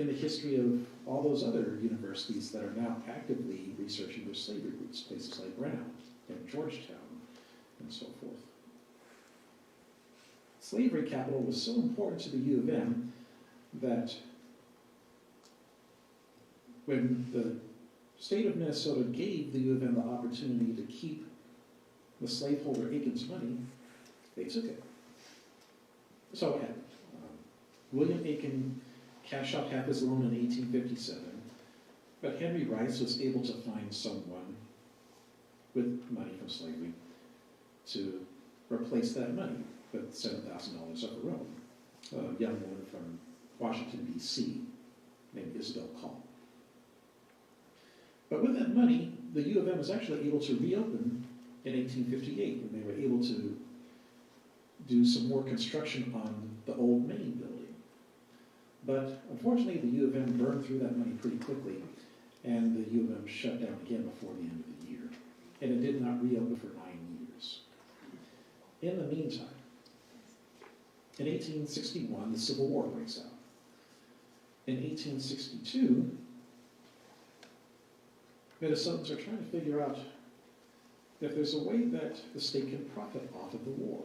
in the history of all those other universities that are now actively researching their slavery roots, places like Brown and Georgetown and so forth. Slavery capital was so important to the U of M that when the state of Minnesota gave the U of M the opportunity to keep the slaveholder Aiken's money, they took it. So what happened? William Aiken cashed out half his loan in 1857, but Henry Rice was able to find someone with money from slavery to replace that money with $7,000 of her own. A young woman from Washington, D.C., named Isabel Call. But with that money, the U of M was actually able to reopen in 1858, when they were able to do some more construction on the old main building. But unfortunately, the U of M burned through that money pretty quickly, and the U of M shut down again before the end of the year. And it did not reopen for 9 years. In the meantime, in 1861, the Civil War breaks out. In 1862, Minnesotans are trying to figure out if there's a way that the state can profit off of the war.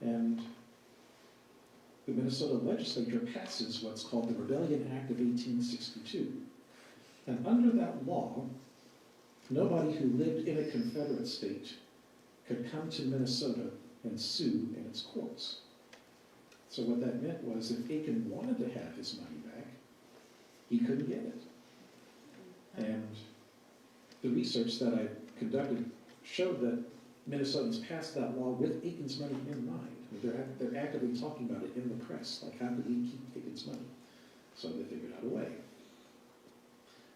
And the Minnesota legislature passes what's called the Rebellion Act of 1862. And under that law, nobody who lived in a Confederate state could come to Minnesota and sue in its courts. So what that meant was if Aiken wanted to have his money back, he couldn't get it. And the research that I conducted showed that Minnesotans passed that law with Aiken's money in mind. They're actively talking about it in the press, like how do we keep Aiken's money? So they figured out a way.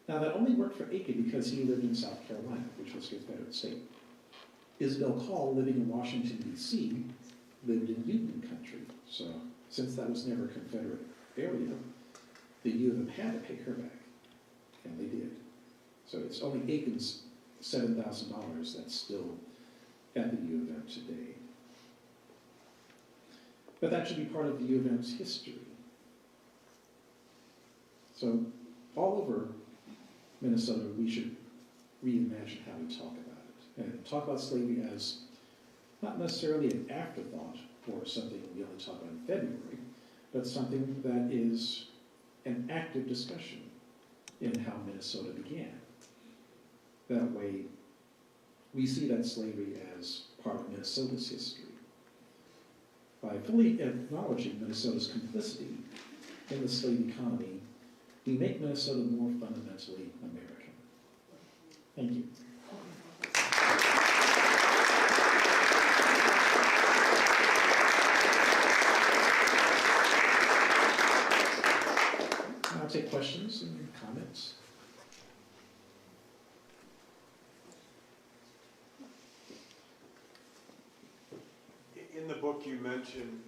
Now that only worked for Aiken because he lived in South Carolina, which was a Confederate state. Isabel Call, living in Washington, D.C., lived in Union country. So since that was never a Confederate area, the U of M had to pay her back, and they did. So it's only Aiken's $7,000 that's still at the U of M today. But that should be part of the U of M's history. So all over Minnesota, we should reimagine how we talk about it. And talk about slavery as not necessarily an afterthought or something we only talk about in February, but something that is an active discussion in how Minnesota began. That way, we see that slavery as part of Minnesota's history. By fully acknowledging Minnesota's complicity in the slave economy, we make Minnesota more fundamentally American. Thank you. Now I'll take questions and comments. In the book you mentioned,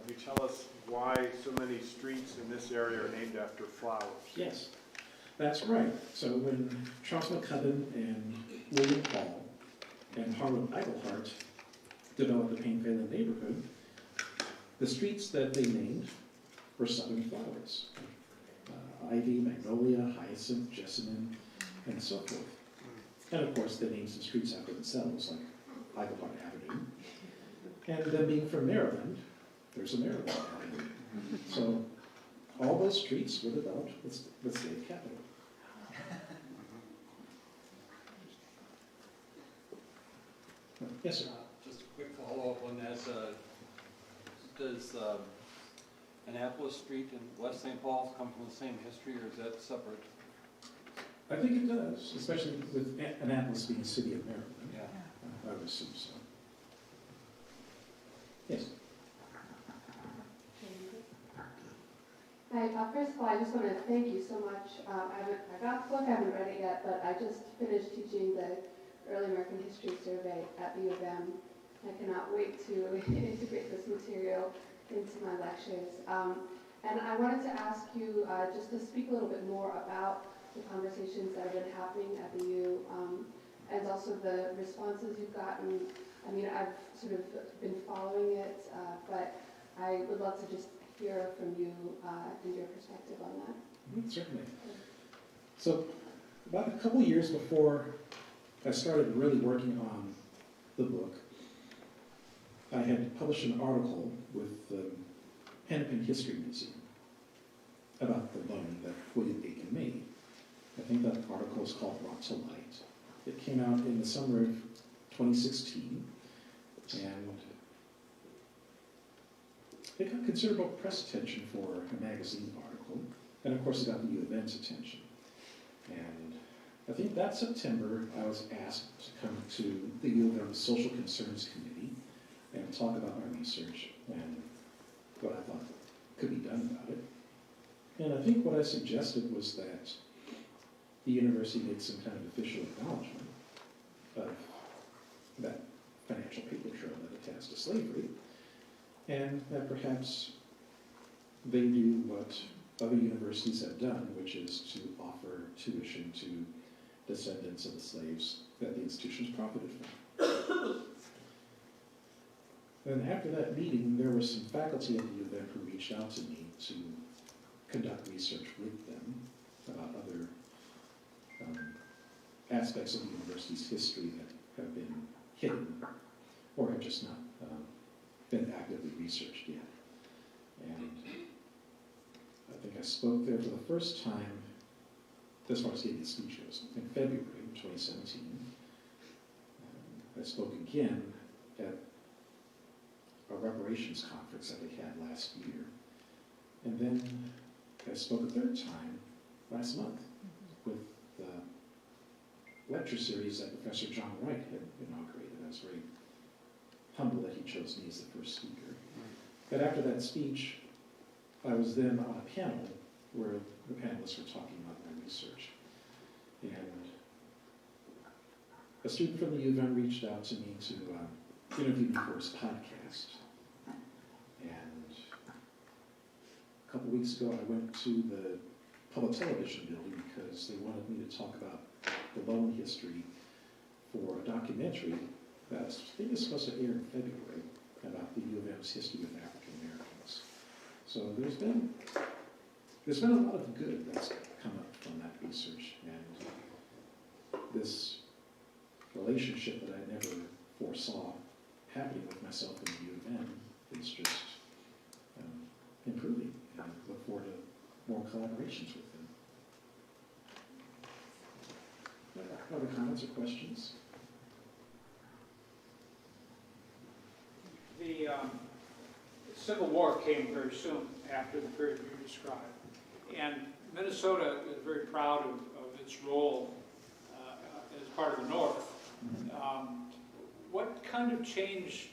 you tell us why so many streets in this area are named after flowers. Yes, that's right. So when Charles McCubbin and William Paul and Harwood Eichelhart developed the Plaine neighborhood, the streets that they named were southern flowers. Ivy, magnolia, hyacinth, jessamine, and so forth. And of course, they named some streets after themselves, like Eichelhart Avenue. And them being from Maryland, there's a Maryland Avenue. So all those streets were developed with slave capital. Yes, sir. Just a quick follow-up on that. Does Annapolis Street and West St. Paul come from the same history, or is that separate? I think it does, especially with Annapolis being a city of Maryland. Yeah. I would assume so. Yes. Hi, first of all, I just want to thank you so much. I got the book, I haven't read it yet, but I just finished teaching the Early American History Survey at the U of M. I cannot wait to integrate this material into my lectures. And I wanted to ask you just to speak a little bit more about the conversations that have been happening at the U, and also the responses you've gotten. I mean, I've sort of been following it, but I would love to just hear from you and your perspective on that. Certainly. So about a couple years before I started really working on the book, I had published an article with the Hennepin History Museum about the loan that William Aiken made. I think that article is called Brought to Light. It came out in the summer of 2016, and it got considerable press attention for a magazine article, and of course it got the U of M's attention. And I think that September I was asked to come to the U of M Social Concerns Committee and talk about my research and what I thought could be done about it. And I think what I suggested was that the university make some kind of official acknowledgement of that financial paper trail that attached to slavery, and that perhaps they do what other universities have done, which is to offer tuition to descendants of the slaves that the institutions profited from. And after that meeting, there were some faculty at the U of M who reached out to me to conduct research with them about other aspects of the university's history that have been hidden or have just not been actively researched yet. And I think I spoke there for the first time, as far as giving a speech goes, in February 2017. I spoke again at a reparations conference that they had last year. And then I spoke a third time last month with the lecture series that Professor John Wright had inaugurated. I was very humbled that he chose me as the first speaker. But after that speech, I was then on a panel where the panelists were talking about my research. And a student from the U of M reached out to me to interview me for his podcast. And a couple weeks ago, I went to the public television building because they wanted me to talk about the loan history for a documentary that I think is supposed to air in February about the U of M's history with African Americans. So there's been a lot of good that's come up from that research, and this relationship that I never foresaw happening with myself in the U of M is just improving, and I look forward to more collaborations with them. Other comments or questions? The Civil War came very soon after the period you described, and Minnesota is very proud of its role as part of the North. What kind of change,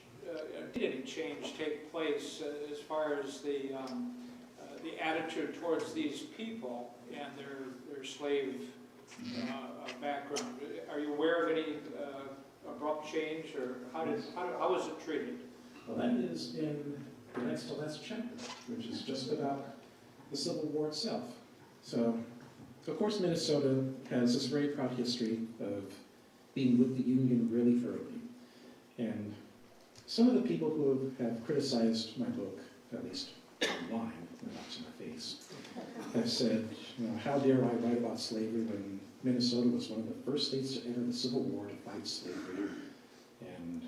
did any change take place as far as the attitude towards these people and their slave background? Are you aware of any abrupt change, or how was it treated? Well, that is in the next to last chapter, which is just about the Civil War itself. So, of course, Minnesota has this very proud history of being with the Union really early. And some of the people who have criticized my book, at least online, not to my face, have said, how dare I write about slavery when Minnesota was one of the first states to enter the Civil War to fight slavery. And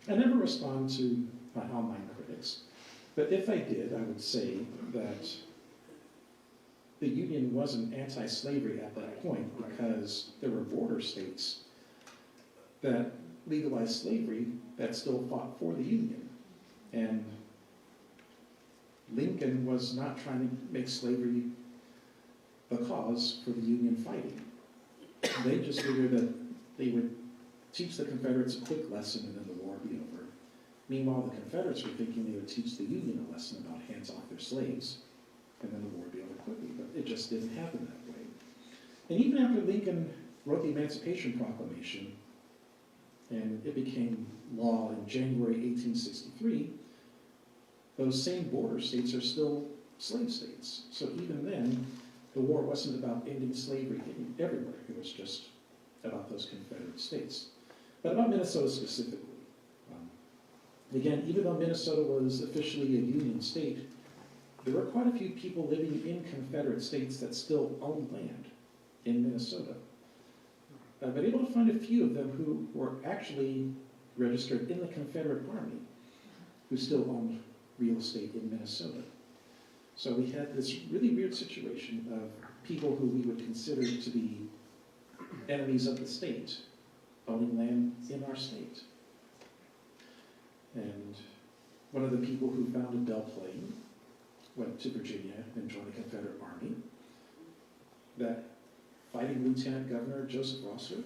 I never respond to my online critics, but if I did, I would say that the Union wasn't anti-slavery at that point because there were border states that legalized slavery that still fought for the Union. And Lincoln was not trying to make slavery the cause for the Union fighting. They just figured that they would teach the Confederates a quick lesson and then the war would be over. Meanwhile, the Confederates were thinking they would teach the Union a lesson about hands off their slaves, and then the war would be over quickly, but it just didn't happen that way. And even after Lincoln wrote the Emancipation Proclamation, and it became law in January 1863, those same border states are still slave states. So even then, the war wasn't about ending slavery everywhere. It was just about those Confederate states. But about Minnesota specifically, again, even though Minnesota was officially a Union state, there were quite a few people living in Confederate states that still owned land in Minnesota. I've been able to find a few of them who were actually registered in the Confederate Army, who still owned real estate in Minnesota. So we had this really weird situation of people who we would consider to be enemies of the state owning land in our state. And one of the people who founded Belle Plaine went to Virginia and joined the Confederate Army. That fighting Lieutenant Governor Joseph Rosser,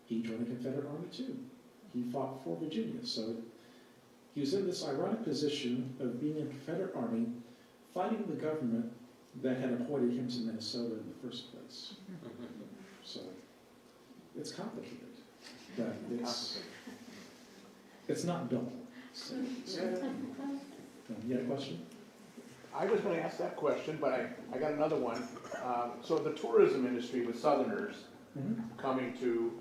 he joined the Confederate Army too. He fought for Virginia. So he was in this ironic position of being in the Confederate Army, fighting the government that had appointed him to Minnesota in the first place. So it's complicated, but it's not dull. So, you got a question? I was going to ask that question, but I got another one. So the tourism industry with Southerners coming to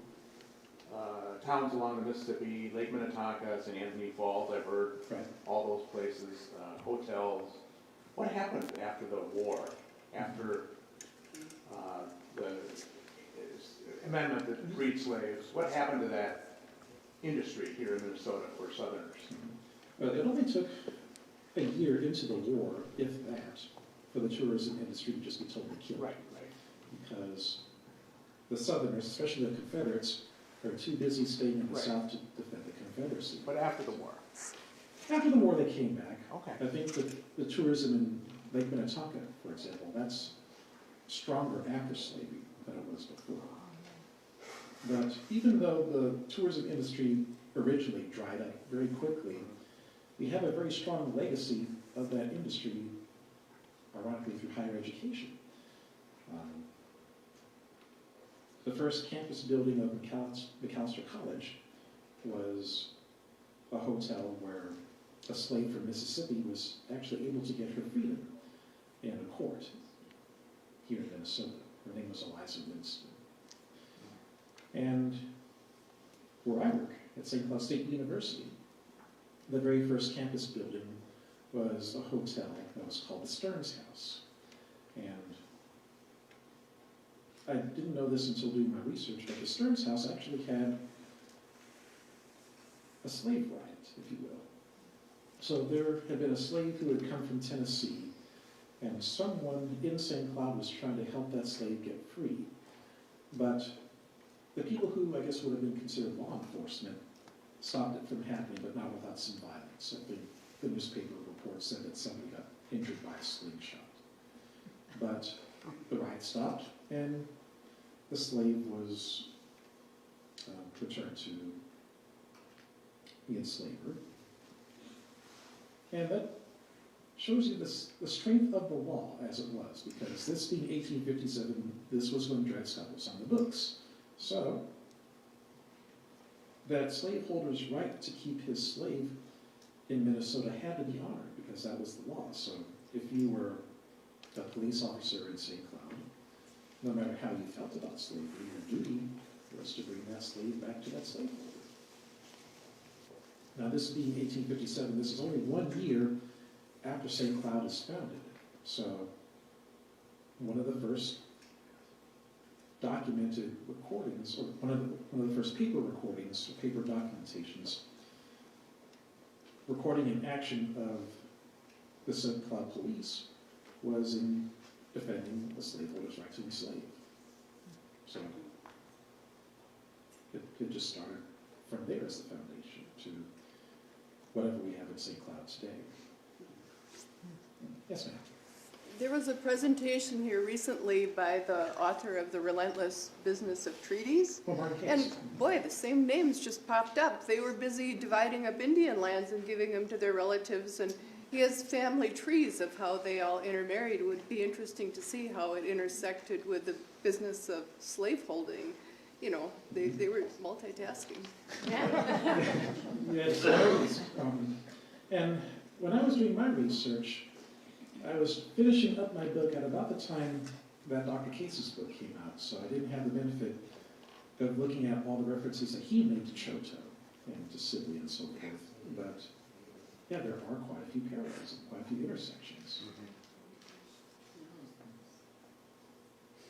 towns along the Mississippi, Lake Minnetonka, St. Anthony Falls, I've heard, Right. all those places, hotels. What happened after the war, after the amendment that freed slaves? What happened to that industry here in Minnesota for Southerners? Well, it only took a year into the war, if that, for the tourism industry to just be totally killed. Right. Because the Southerners, especially the Confederates, are too busy staying in the Right. South to defend the Confederacy. But after the war? After the war, they came back. Okay. I think that the tourism in Lake Minnetonka, for example, that's stronger after slavery than it was before. But even though the tourism industry originally dried up very quickly, we have a very strong legacy of that industry, ironically through higher education. The first campus building of McAllister College was a hotel where a slave from Mississippi was actually able to get her freedom in a court here in Minnesota. Her name was Eliza Winston. And where I work, at St. Cloud State University, the very first campus building was a hotel that was called the Stearns House. And I didn't know this until doing my research, but the Stearns House actually had a slave riot, if you will. So there had been a slave who had come from Tennessee, and someone in St. Cloud was trying to help that slave get free. But the people who, I guess, would have been considered law enforcement stopped it from happening, but not without some violence. I think the newspaper report said that somebody got injured by a slingshot. But the riot stopped, and the slave was returned to the enslaver. And that shows you the strength of the law as it was, because this being 1857, this was when Dred Scott was on the books. So, that slaveholder's right to keep his slave in Minnesota had to be honored, because that was the law. So, if you were a police officer in St. Cloud, no matter how you felt about slavery, your duty was to bring that slave back to that slaveholder. Now, this being 1857, this is only 1 year after St. Cloud is founded. So, one of the first documented recordings, or one of the first paper recordings, or paper documentations, recording an action of the St. Cloud police was in defending the slaveholder's right to enslave. So, it just started from there as the foundation to whatever we have in St. Cloud today. Yes, ma'am. There was a presentation here recently by the author of The Relentless Business of Treaties. And boy, the same names just popped up. They were busy dividing up Indian lands and giving them to their relatives. And he has family trees of how they all intermarried. It would be interesting to see how it intersected with the business of slaveholding. You know, they were multitasking. Yes, always. And when I was doing my research, I was finishing up my book at about the time that Dr. Case's book came out, so I didn't have the benefit of looking at all the references that he made to Choto and to Sibley and so forth. But yeah, there are quite a few parallels and quite a few intersections.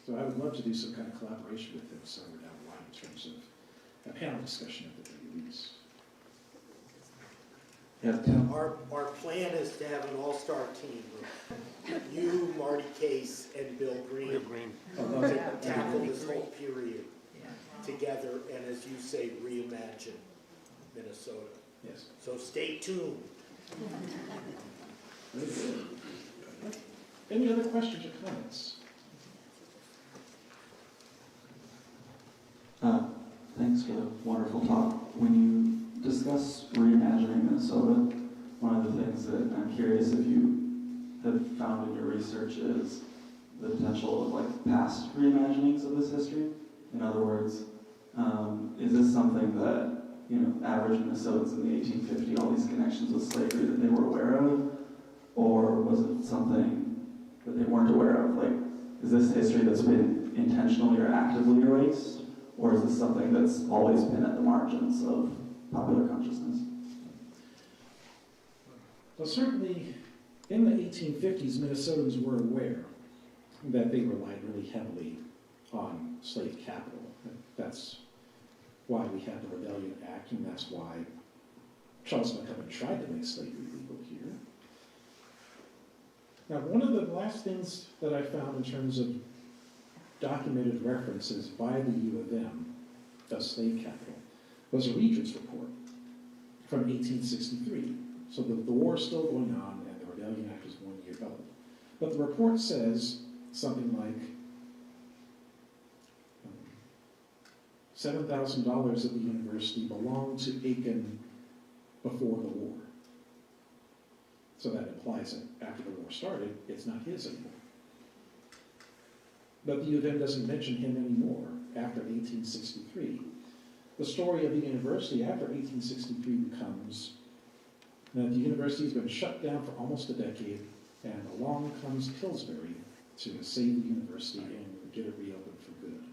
So I would love to do some kind of collaboration with him somewhere down the line in terms of a panel discussion at the very least. Our plan is to have an all-star team. You, Marty Case, and Bill Green. I love it. To tackle this whole period. together and, as you say, reimagine Minnesota. Yes. So stay tuned. Any other questions or comments? Thanks for the wonderful talk. When you discuss reimagining Minnesota, one of the things that I'm curious if you have found in your research is the potential of like past reimaginings of this history. In other words, is this something that, you know, average Minnesotans in the 1850, all these connections with slavery that they were aware of? Or was it something that they weren't aware of? Like, is this history that's been intentionally or actively erased? Or is this something that's always been at the margins of popular consciousness? Well, certainly in the 1850s, Minnesotans were aware that they relied really heavily on slave capital. That's why we had the Rebellion Act, and that's why Charles Montgomery tried to make slavery legal here. Now, one of the last things that I found in terms of documented references by the U of M of slave capital was a Regents report from 1863. So the war is still going on, and the Rebellion Act is 1 year old. But the report says something like $7,000 at the university belonged to Aiken before the war. So that implies that after the war started, it's not his anymore. But the U of M doesn't mention him anymore after 1863. The story of the university after 1863 becomes that the university has been shut down for almost a decade, and along comes Pillsbury to save the university and get it reopened for good.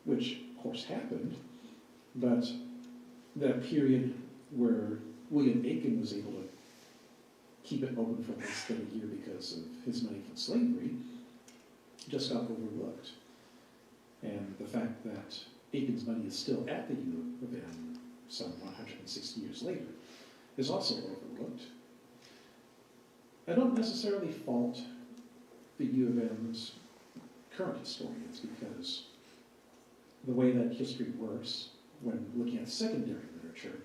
Which, of course, happened, but that period where William Aiken was able to keep it open for less than a year because of his money from slavery just got overlooked. And the fact that Aiken's money is still at the U of M some 160 years later is also overlooked. I don't necessarily fault the U of M's current historians, because the way that history works when looking at secondary literature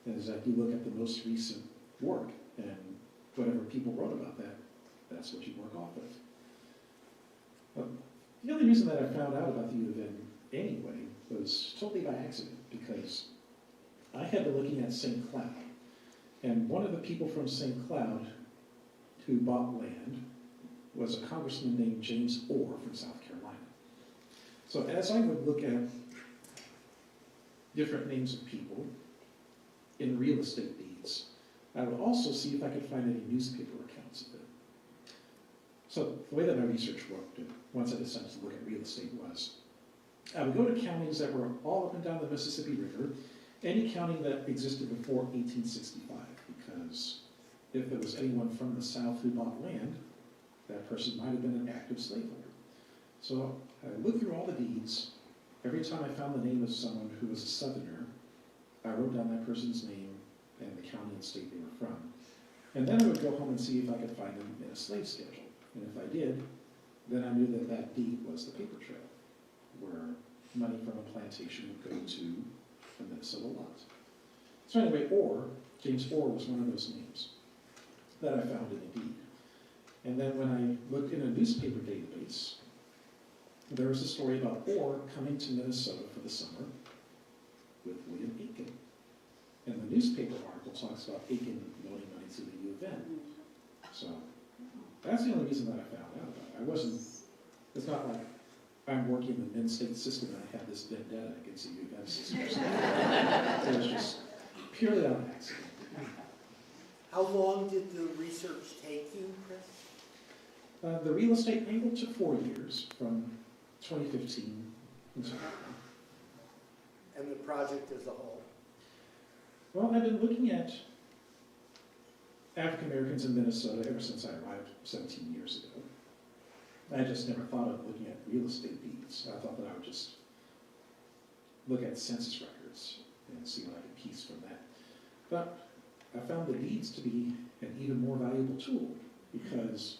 is that you look at the most recent work, and whatever people wrote about that, that's what you work off of. The only reason that I found out about the U of M anyway was totally by accident, because I had been looking at St. Cloud, and one of the people from St. Cloud who bought land was a congressman named James Orr from South Carolina. So as I would look at different names of people in real estate deeds, I would also see if I could find any newspaper accounts of it. So the way that my research worked, once I decided to look at real estate, was I would go to counties that were all up and down the Mississippi River, any county that existed before 1865, because if there was anyone from the South who bought land, that person might have been an active slaveholder. So I looked through all the deeds. Every time I found the name of someone who was a Southerner, I wrote down that person's name and the county and state they were from. And then I would go home and see if I could find them in a slave schedule. And if I did, then I knew that that deed was the paper trail, where money from a plantation would go to a Minnesota lot. So anyway, James Orr was one of those names that I found in the deed. And then when I looked in a newspaper database, there was a story about Orr coming to Minnesota for the summer with William Aiken. And the newspaper article talks about Aiken loaning money to the U of M. So that's the only reason that I found out about it. It's not like I'm working in the Min-State system and I have this vendetta against the U of M system. It was just purely on accident. How long did the research take you, Chris? The real estate angle took 4 years, from 2015 until now. And the project as a whole? Well, I've been looking at African Americans in Minnesota ever since I arrived 17 years ago. I just never thought of looking at real estate deeds. I thought that I would just look at census records and see what I could piece from that. But I found the deeds to be an even more valuable tool, because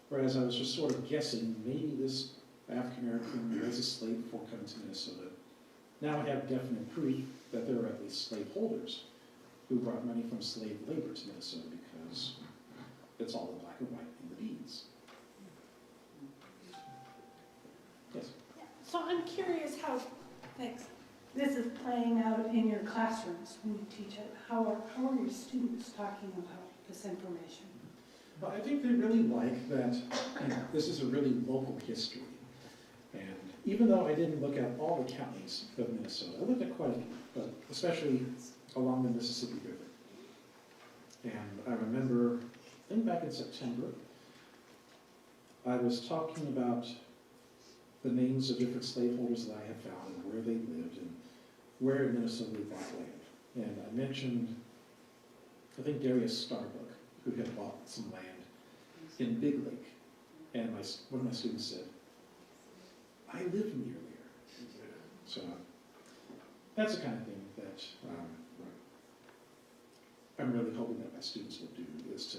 whereas I was just sort of guessing maybe this African American was a slave before coming to Minnesota. Now I have definite proof that there were at least slaveholders who brought money from slave labor to Minnesota because it's all in black and white in the deeds. Yes? So I'm curious how, thanks, this is playing out in your classrooms when you teach it. How are your students talking about this information? Well, I think they really like that, this is a really local history. And even though I didn't look at all the counties of Minnesota, I looked at quite a few, but especially along the Mississippi River. And I remember, I think back in September, I was talking about the names of different slaveholders that I had found and where they lived and where in Minnesota they bought land. And I mentioned, I think Darius Starbuck, who had bought some land in Big Lake. And one of my students said, I live near there. So that's the kind of thing that I'm really hoping that my students will do, is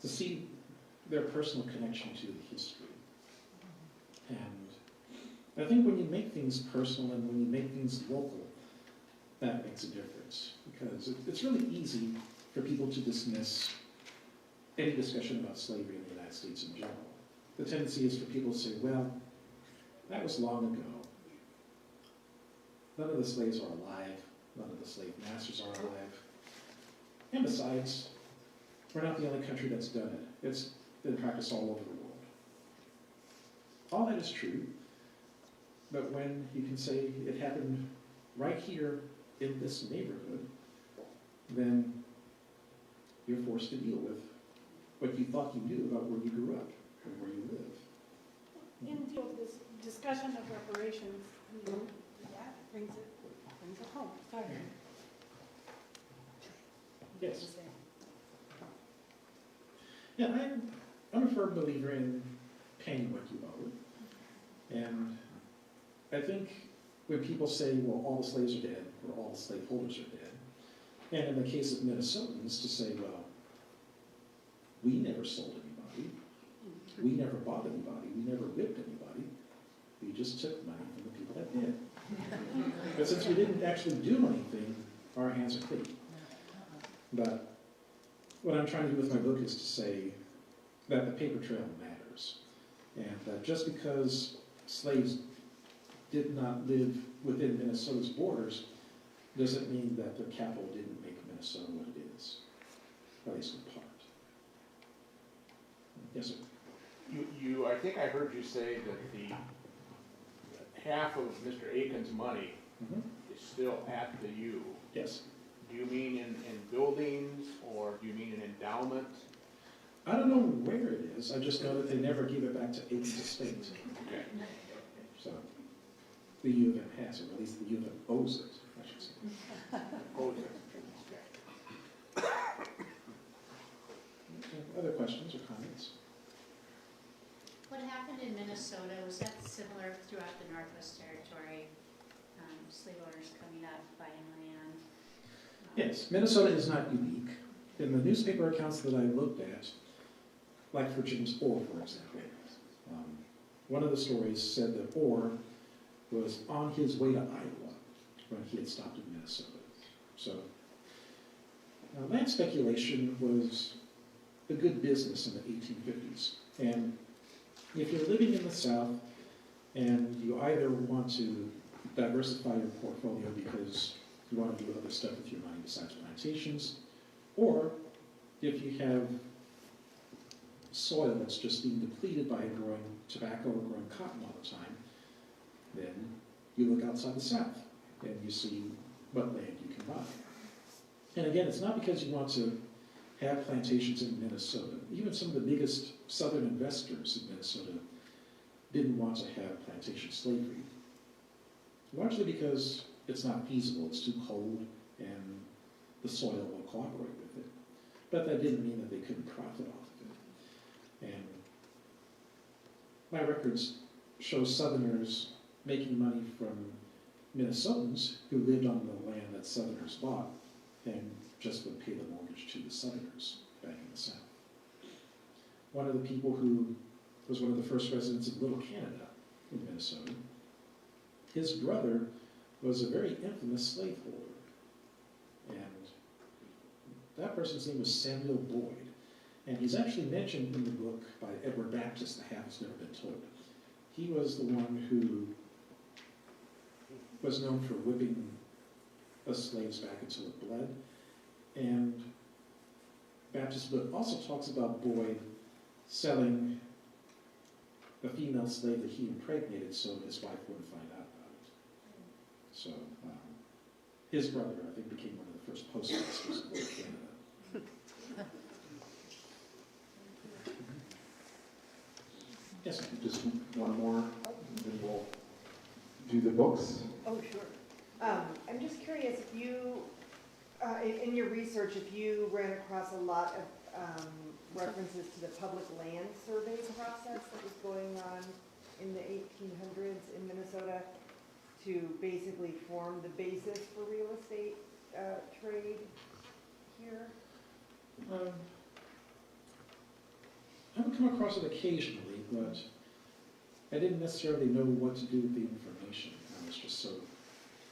to see their personal connection to the history. And I think when you make things personal and when you make things local, that makes a difference. Because it's really easy for people to dismiss any discussion about slavery in the United States in general. The tendency is for people to say, well, that was long ago. None of the slaves are alive. None of the slave masters are alive. And besides, we're not the only country that's done it. It's been practiced all over the world. All that is true, but when you can say it happened right here in this neighborhood, then you're forced to deal with what you thought you knew about where you grew up or where you live. In this discussion of reparations, that brings it home. Sorry. Yes. Yeah, I'm a firm believer in paying what you owe. And I think when people say, well, all the slaves are dead, or all the slaveholders are dead, and in the case of Minnesotans, to say, well, we never sold anybody, we never bought anybody, we never whipped anybody, we just took money from the people that did. But since we didn't actually do anything, our hands are clean. But what I'm trying to do with my book is to say that the paper trail matters. And that just because slaves did not live within Minnesota's borders doesn't mean that their capital didn't make Minnesota what it is, at least in part. Yes, sir? I think I heard you say that the half of Mr. Aiken's money is still at the U. Yes. Do you mean in buildings, or do you mean in endowment? I don't know where it is. I just know that they never gave it back to Aiken's estate. Okay. So the U of M has it, or at least the U of M owes it, I should say. Owes it. Okay. Other questions or comments? What happened in Minnesota, was that similar throughout the Northwest Territory? Slave owners coming up, buying land? Yes, Minnesota is not unique. In the newspaper accounts that I looked at, like for James Orr, for example, one of the stories said that Orr was on his way to Iowa when he had stopped in Minnesota. So land speculation was a good business in the 1850s. And if you're living in the South and you either want to diversify your portfolio because you want to do other stuff with your money besides plantations, or if you have soil that's just being depleted by growing tobacco or growing cotton all the time, then you look outside the South and you see what land you can buy. And again, it's not because you want to have plantations in Minnesota. Even some of the biggest Southern investors in Minnesota didn't want to have plantation slavery, largely because it's not feasible, it's too cold, and the soil will cooperate with it. But that didn't mean that they couldn't profit off of it. And my records show Southerners making money from Minnesotans who lived on the land that Southerners bought and just would pay the mortgage to the Southerners back in the South. One of the people who was one of the first residents of Little Canada in Minnesota. His brother was a very infamous slaveholder. And that person's name was Samuel Boyd. And he's actually mentioned in the book by Edward Baptist, The Half Has Never Been Told. He was the one who was known for whipping the slaves back until it bled. And Baptist's book also talks about Boyd selling a female slave that he impregnated so his wife wouldn't find out about it. So his brother, I think, became one of the first postmasters in Canada. Yes, Just one more, and then we'll do the books. Oh, sure. I'm just curious if you, in your research, if you ran across a lot of references to the public land survey process that was going on in the 1800s in Minnesota to basically form the basis for real estate trade here? I would come across it occasionally, but I didn't necessarily know what to do with the information. I was just so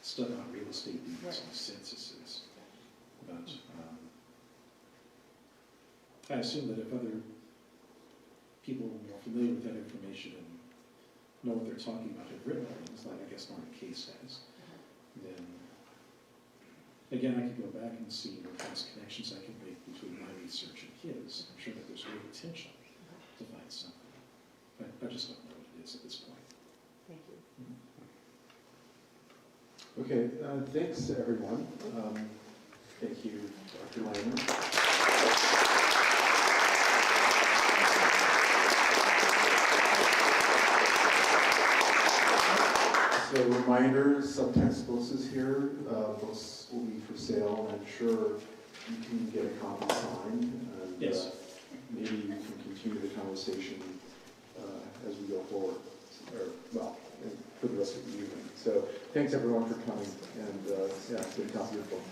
stuck on real estate deeds and censuses. But I assume that if other people are more familiar with that information and know what they're talking about, have written things, like I guess Norman Case has, then again, I could go back and see what kinds of connections I can make between my research and his. I'm sure that there's great potential to find something. I just don't know what it is at this point. Thank you. Okay, thanks everyone. Thank you, Dr. Lehman. So reminder, some textbooks is here. Books will be for sale, and I'm sure you can get a copy signed. And, yes. Maybe you can continue the conversation as we go forward, or well, for the rest of the evening. So thanks everyone for coming, and yeah, get a copy of the book.